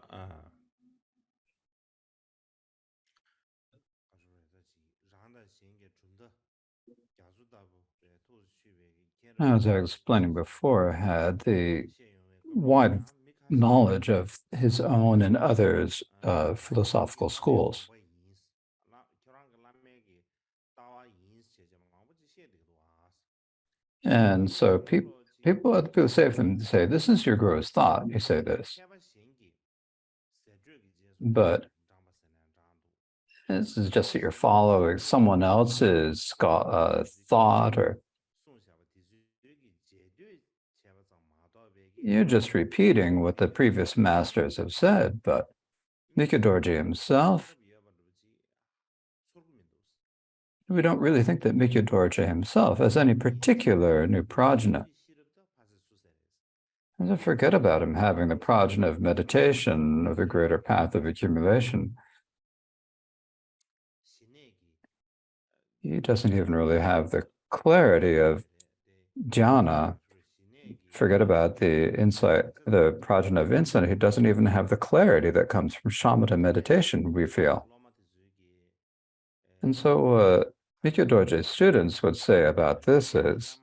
As I was explaining before, had the wide knowledge of his own and others' philosophical schools. And so other people say of them, say, this is your Guru's thought. You say this, but this is just that you're following someone else's thought, or you're just repeating what the previous masters have said. But Mikyo Dorji himself, we don't really think that Mikyo Dorji himself has any particular new prajna. And don't forget about him having the prajna of meditation, of the greater path of accumulation. He doesn't even really have the clarity of jhana. Forget about the insight, the prajna of insight. He doesn't even have the clarity that comes from shamatha meditation, we feel. And so Mikyo Dorji's students would say about this is,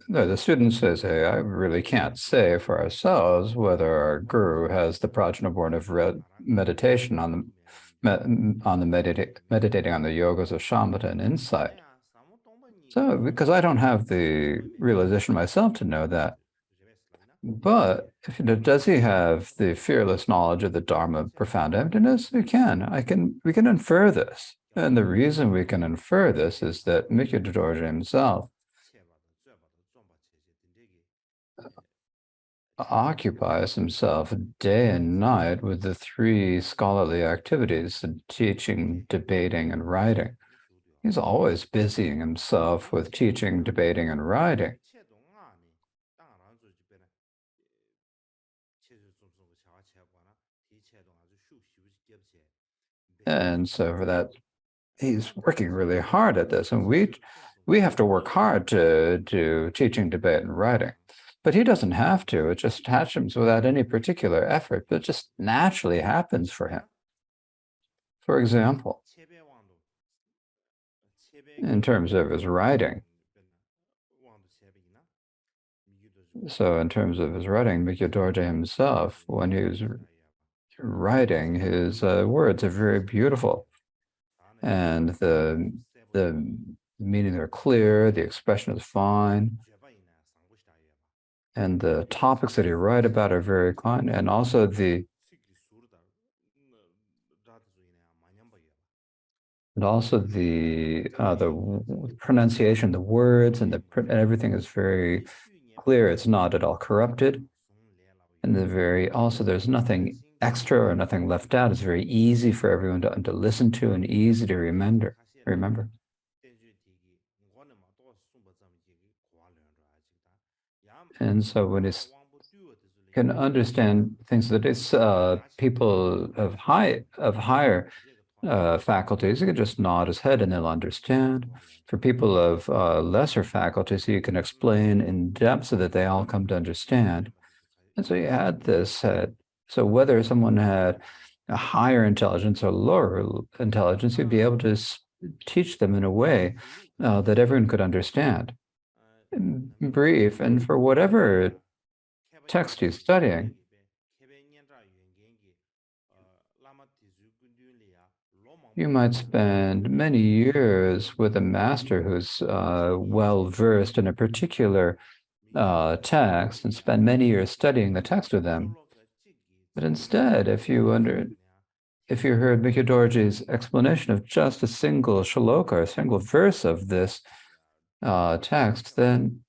no, the student says, hey, I really can't say for ourselves whether our guru has the prajna born of meditation on the meditating on the yogas of shamatha and insight. So, because I don't have the realization myself to know that. But does he have the fearless knowledge of the Dharma of profound emptiness? We can infer this. And the reason we can infer this is that Mikyo Dorji himself occupies himself day and night with the three scholarly activities, teaching, debating, and writing. He's always busying himself with teaching, debating, and writing. And so for that, he's working really hard at this. And we have to work hard to do teaching, debate, and writing. But he doesn't have to. It just happens without any particular effort. It just naturally happens for him. For example, in terms of his writing. So in terms of his writing, Mikyo Dorji himself, when he was writing, his words are very beautiful. And the meaning are clear, the expression is fine. And the topics that he write about are very fine. And also the pronunciation, the words, and everything is very clear. It's not at all corrupted. And there's nothing extra or nothing left out. It's very easy for everyone to listen to and easy to remember. And so when he can understand things that it's people of higher faculties, he can just nod his head and they'll understand. For people of lesser faculties, he can explain in depth so that they all come to understand. And so he had this. So whether someone had a higher intelligence or lower intelligence, he'd be able to teach them in a way that everyone could understand. In brief, and for whatever text he's studying, you might spend many years with a master who's well-versed in a particular text and spend many years studying the text with them. But instead, if you heard Mikyo Dorji's explanation of just a single shloka, a single verse of this text, then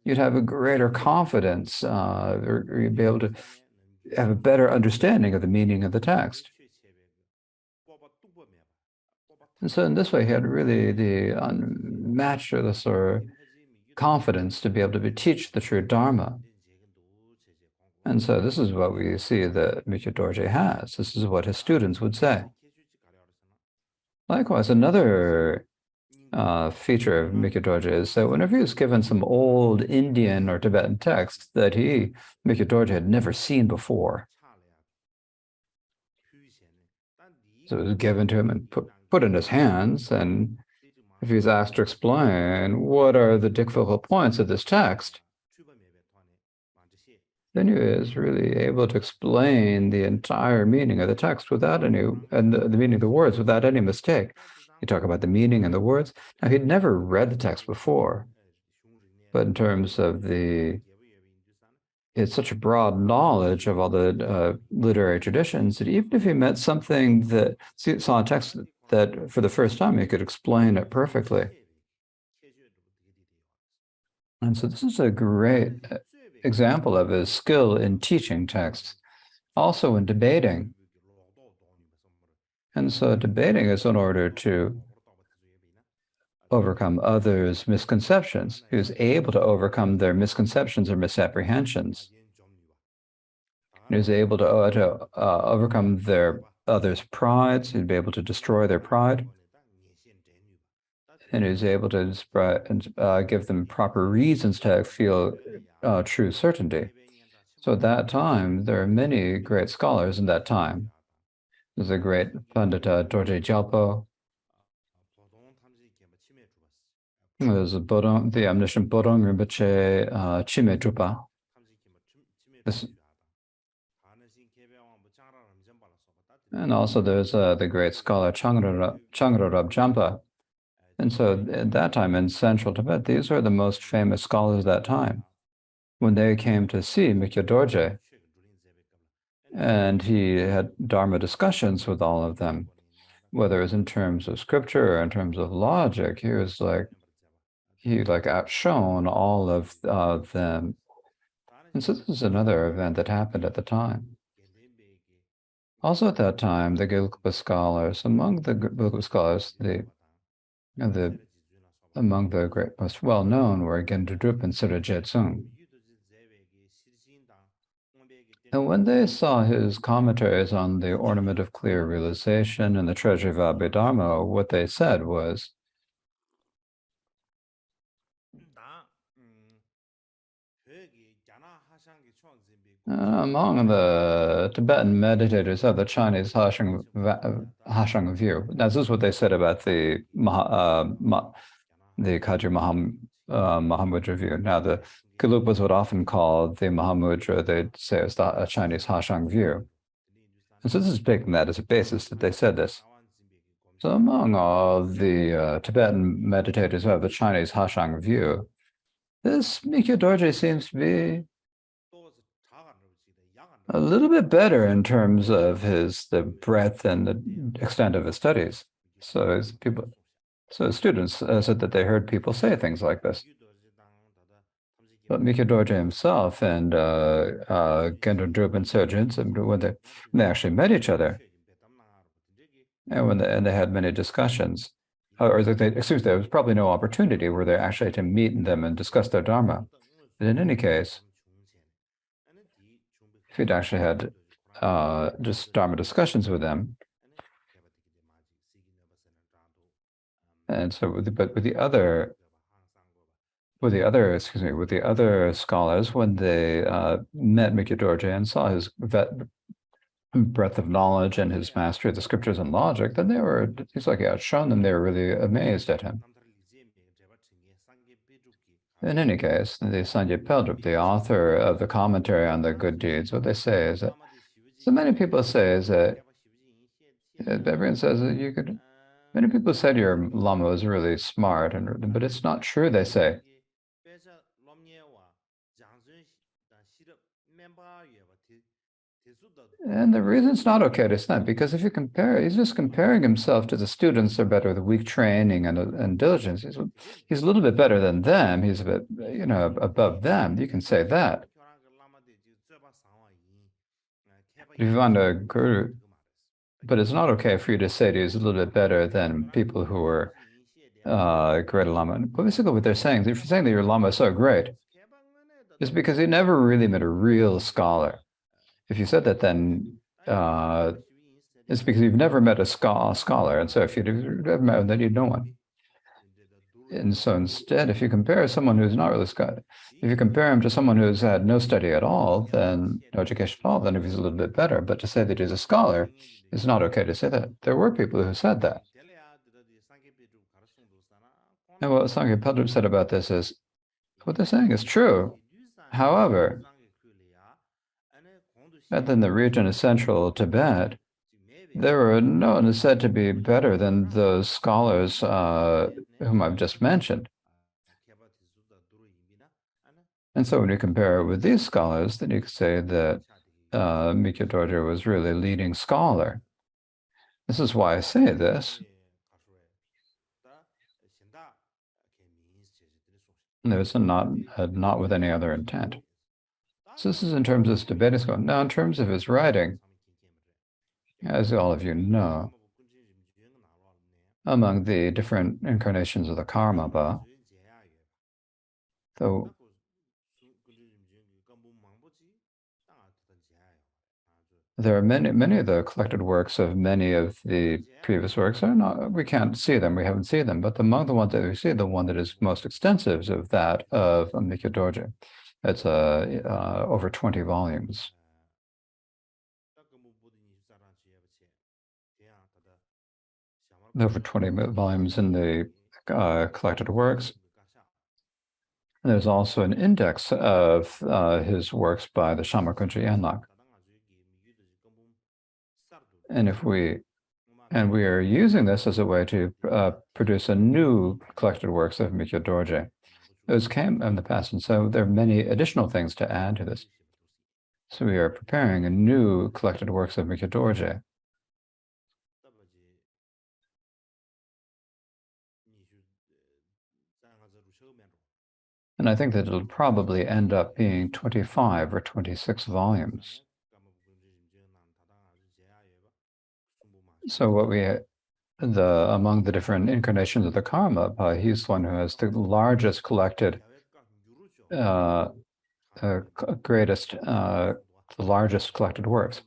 you'd have a greater confidence, or you'd be able to have a better understanding of the meaning of the text. And so in this way, he had really the unmatchless or confidence to be able to teach the true Dharma. And so this is what we see that Mikyo Dorji has. This is what his students would say. Likewise, another feature of Mikyo Dorji is that whenever he was given some old Indian or Tibetan text that Mikyo Dorji had never seen before, so it was given to him and put in his hands, and if he was asked to explain what are the difficult points of this text, then he is really able to explain the entire meaning of the text without any, and the meaning of the words without any mistake. You talk about the meaning and the words. Now, he'd never read the text before, but in terms of it's such a broad knowledge of all the literary traditions that even if he met something that saw a text that for the first time he could explain it perfectly. And so this is a great example of his skill in teaching texts, also in debating. And so debating is in order to overcome others' misconceptions. He was able to overcome their misconceptions or misapprehensions. He was able to overcome their others' prides. He'd be able to destroy their pride. And he was able to give them proper reasons to feel true certainty. So at that time, there are many great scholars in that time. There's a great Pandita Dorje Gyalpo. There's the omniscient Bodong Rinpoche Chime Drupa. And also there's the great scholar Changrarab Jampa. And so at that time in central Tibet, these are the most famous scholars of that time. When they came to see Mikyo Dorje, and he had Dharma discussions with all of them, whether it was in terms of scripture or in terms of logic, he outshone all of them. And so this is another event that happened at the time. Also at that time, the Gelugpa scholars, among the Gelugpa scholars, among the great most well-known were Gendu Drupa and Sira Jetsung. And when they saw his commentaries on the Ornament of Clear Realization and the Treasury of Abhidharma, what they said was, among the Tibetan meditators of the Chinese Hashang view. Now, this is what they said about the Kaji Mahamudra view. Now, the Gelugpas would often call the Mahamudra, they'd say it's the Chinese Hashang view. And so this is taking that as a basis that they said this. So among all the Tibetan meditators who have the Chinese Hashang view, this Mikyo Dorje seems to be a little bit better in terms of the breadth and the extent of his studies. So his students said that they heard people say things like this. But Mikyo Dorje himself and Gendro Drupa and Sergeants, when they actually met each other, and they had many discussions, there was probably no opportunity where they actually had to meet them and discuss their Dharma. But in any case, if you'd actually had just Dharma discussions with them, and so with the other scholars, when they met Mikyo Dorje and saw his breadth of knowledge and his mastery of the scriptures and logic, then it's like he had shown them, they were really amazed at him. In any case, the Sangye Peldrup, the author of the commentary on the good deeds, what they say is that, so many people say is that, everyone says that many people said your Lama was really smart, but it's not true, they say. And the reason it's not okay to snap, because if you compare, he's just comparing himself to the students who are better with weak training and diligence. He's a little bit better than them. He's a bit, above them. You can say that. If you want a guru, but it's not okay for you to say that he's a little bit better than people who are great Lama. But basically what they're saying, if you're saying that your Lama is so great, it's because he never really met a real scholar. If you said that, then it's because you've never met a scholar. And so if you've never met one, then you'd know one. And so instead, if you compare someone who's not really scholar, if you compare him to someone who's had no study at all, then no education at all, then if he's a little bit better. But to say that he's a scholar, it's not okay to say that. There were people who said that. And what Sangye Peldrup said about this is, what they're saying is true. However, And then the region of central Tibet, there were no one is said to be better than those scholars whom I've just mentioned. And so when you compare it with these scholars, then you could say that Mikyo Dorje was really a leading scholar. This is why I say this. There's not with any other intent. So this is in terms of Tibetan scholar. Now, in terms of his writing, as all of you know, among the different incarnations of the Karmapa, so there are many of the collected works of many of the previous works are not, we can't see them, we haven't seen them, but among the ones that we see, the one that is most extensive is of that of Mikyo Dorje. It's over 20 volumes. Over 20 volumes in the collected works. And there's also an index of his works by the Shamakunja Yanlak. And we are using this as a way to produce a new collected works of Mikyo Dorje. Those came in the past, and so there are many additional things to add to this. So we are preparing a new collected works of Mikyo Dorje. And I think that it'll probably end up being 25 or 26 volumes. So what among the different incarnations of the Karmapa, he's the one who has the largest collected, the largest collected works.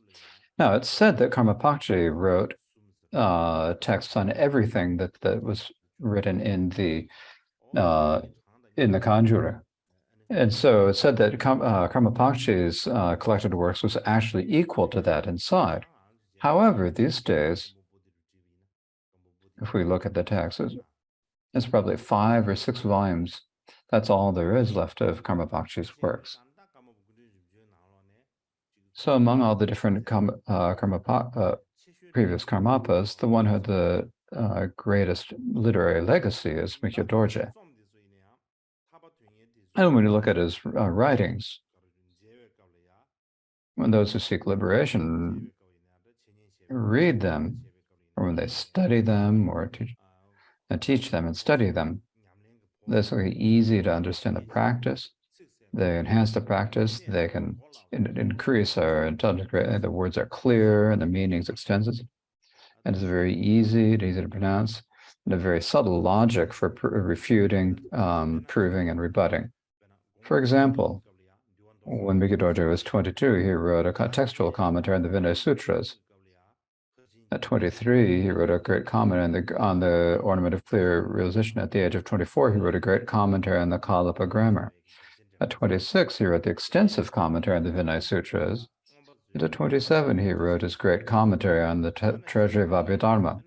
Now, it's said that Karmapakshi wrote texts on everything that was written in the Kanjura. And so it's said that Karmapakshi's collected works was actually equal to that inside. However, these days, if we look at the text, it's probably 5 or 6 volumes. That's all there is left of Karmapakshi's works. So among all the different previous Karmapas, the one who had the greatest literary legacy is Mikyo Dorje. And when you look at his writings, when those who seek liberation read them, or when they study them, or teach them and study them, it's really easy to understand the practice. They enhance the practice. They can increase our intelligence. The words are clear and the meanings extensive. And it's very easy to pronounce, and a very subtle logic for refuting, proving, and rebutting. For example, when Mikyo Dorje was 22, he wrote a textual commentary on the Vinaya Sutras. At 23, he wrote a great comment on the Ornament of Clear Realization. At the age of 24, he wrote a great commentary on the Kalapa grammar. At 26, he wrote the extensive commentary on the Vinaya Sutras. And at 27, he wrote his great commentary on the Treasury of Abhidharma.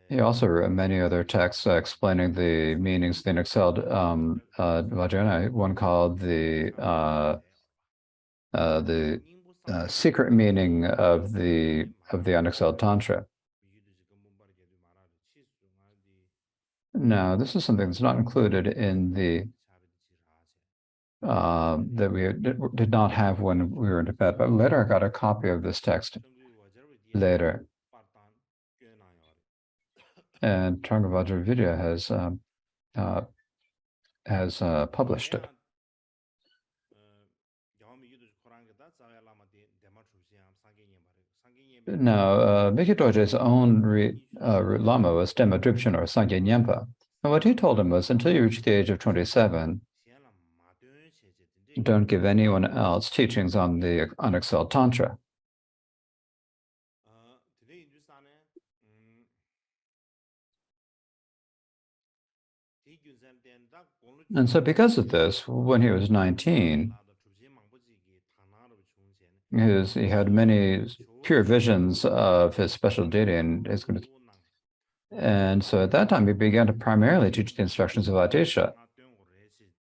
He also wrote many other texts explaining the meanings of the unexcelled Vajrayana, one called the secret meaning of the unexcelled Tantra. Now, this is something that's not included in the that we did not have when we were in Tibet, but later I got a copy of this text later. And Trungavajra Vidya has published it. Now, Mikyo Dorje's own Lama was Dema Dripchen or Sangye Nyempa. And what he told him was, until you reach the age of 27, don't give anyone else teachings on the unexcelled Tantra. And so because of this, when he was 19, he had many pure visions of his special deity and so at that time he began to primarily teach the instructions of Adesha.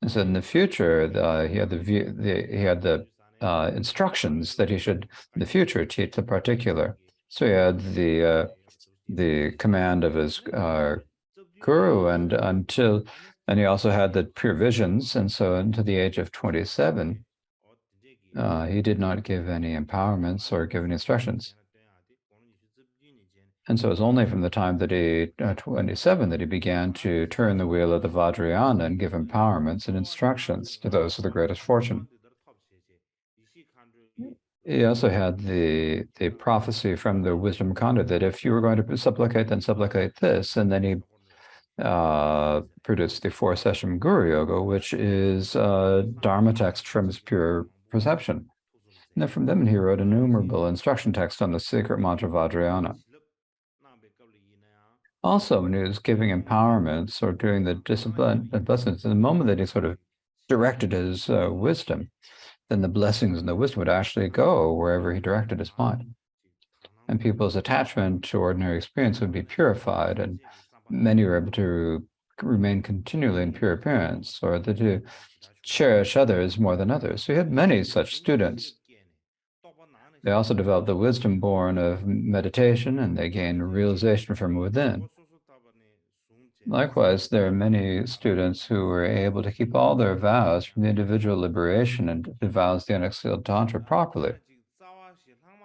So in the future, he had he had the instructions that he should in the future teach the particular. So he had the command of his guru, and he also had the pure visions. And so until the age of 27, he did not give any empowerments or give any instructions. And so it was only from the time that he 27 that he began to turn the wheel of the Vajrayana and give empowerments and instructions to those with the greatest fortune. He also had the prophecy from the wisdom Khanda that if you were going to supplicate, then supplicate this, and then he produced the four session Guru Yoga, which is Dharma text from his pure perception. And then from them, he wrote innumerable instruction texts on the secret mantra Vajrayana. Also, when he was giving empowerments or doing the discipline and blessings, the moment that he sort of directed his wisdom, then the blessings and the wisdom would actually go wherever he directed his mind. And people's attachment to ordinary experience would be purified, and many were able to remain continually in pure appearance, or to cherish others more than others. So he had many such students. They also developed the wisdom born of meditation, and they gained realization from within. Likewise, there are many students who were able to keep all their vows from the individual liberation and the vows the unexhaled tantra properly.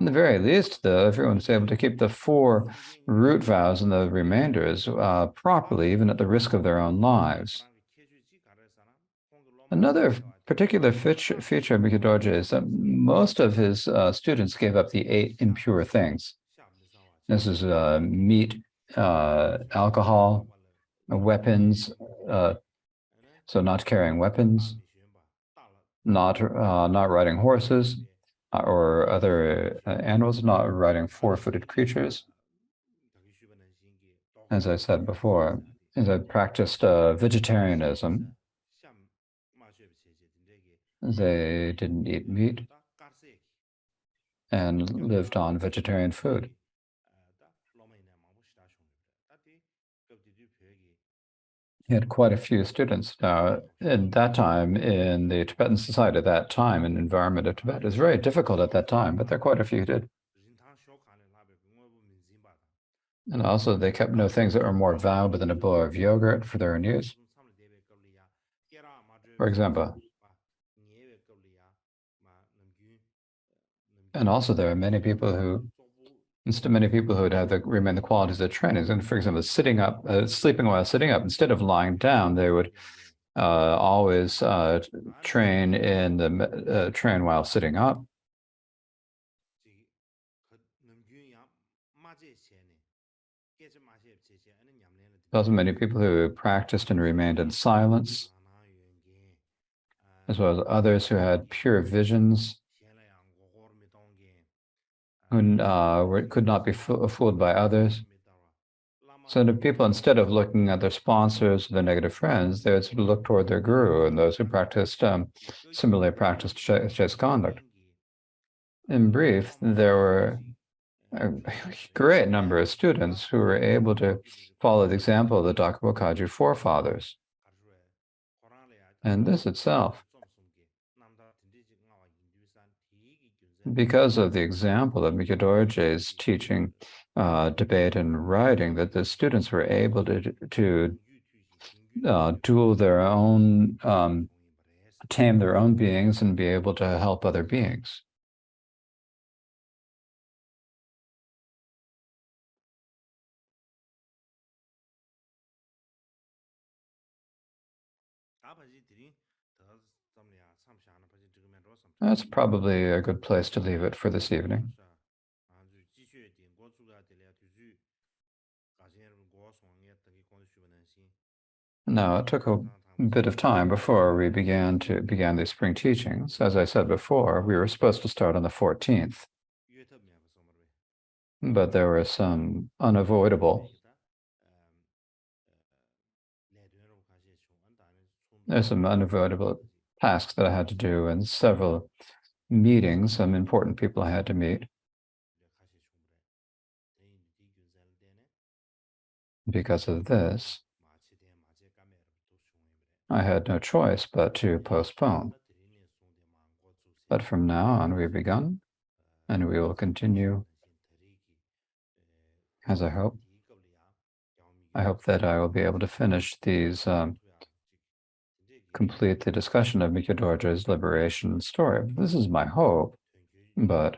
In the very least, though, everyone is able to keep the four root vows and the remainders properly, even at the risk of their own lives. Another particular feature of Mikhail Dorje is that most of his students gave up the 8 impure things. This is meat, alcohol, weapons, so not carrying weapons, not riding horses or other animals, not riding four-footed creatures. As I said before, as I practiced vegetarianism, they didn't eat meat and lived on vegetarian food. He had quite a few students. Now, at that time, in the Tibetan society at that time, and environment of Tibet, it was very difficult at that time, but there are quite a few who did. And also, they kept no things that were more valuable than a bowl of yogurt for their own use. For example, and also there are many people who would have remain the qualities of trainings. And for example, sitting up, sleeping while sitting up, instead of lying down, they would always train in the train while sitting up. Also, many people who practiced and remained in silence, as well as others who had pure visions, who could not be fooled by others. So the people, instead of looking at their sponsors, their negative friends, they would sort of look toward their guru and those who practiced similarly practiced chaste conduct. In brief, there were a great number of students who were able to follow the example of the Dakpo Kagyu forefathers. And this itself, because of the example of Mikhail Dorje's teaching debate and writing, that the students were able to duel their own, tame their own beings and be able to help other beings. That's probably a good place to leave it for this evening. Now, it took a bit of time before we began the spring teachings. As I said before, we were supposed to start on the 14th, but there were some unavoidable tasks that I had to do and several meetings, some important people I had to meet. Because of this, I had no choice but to postpone. But from now on, we've begun, and we will continue, as I hope. I hope that I will be able to finish these, complete the discussion of Mikyo Dorji's liberation story. This is my hope, but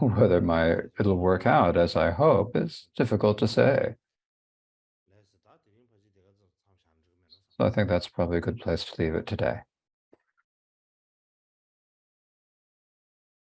whether it'll work out as I hope is difficult to say. So I think that's probably a good place to leave it today.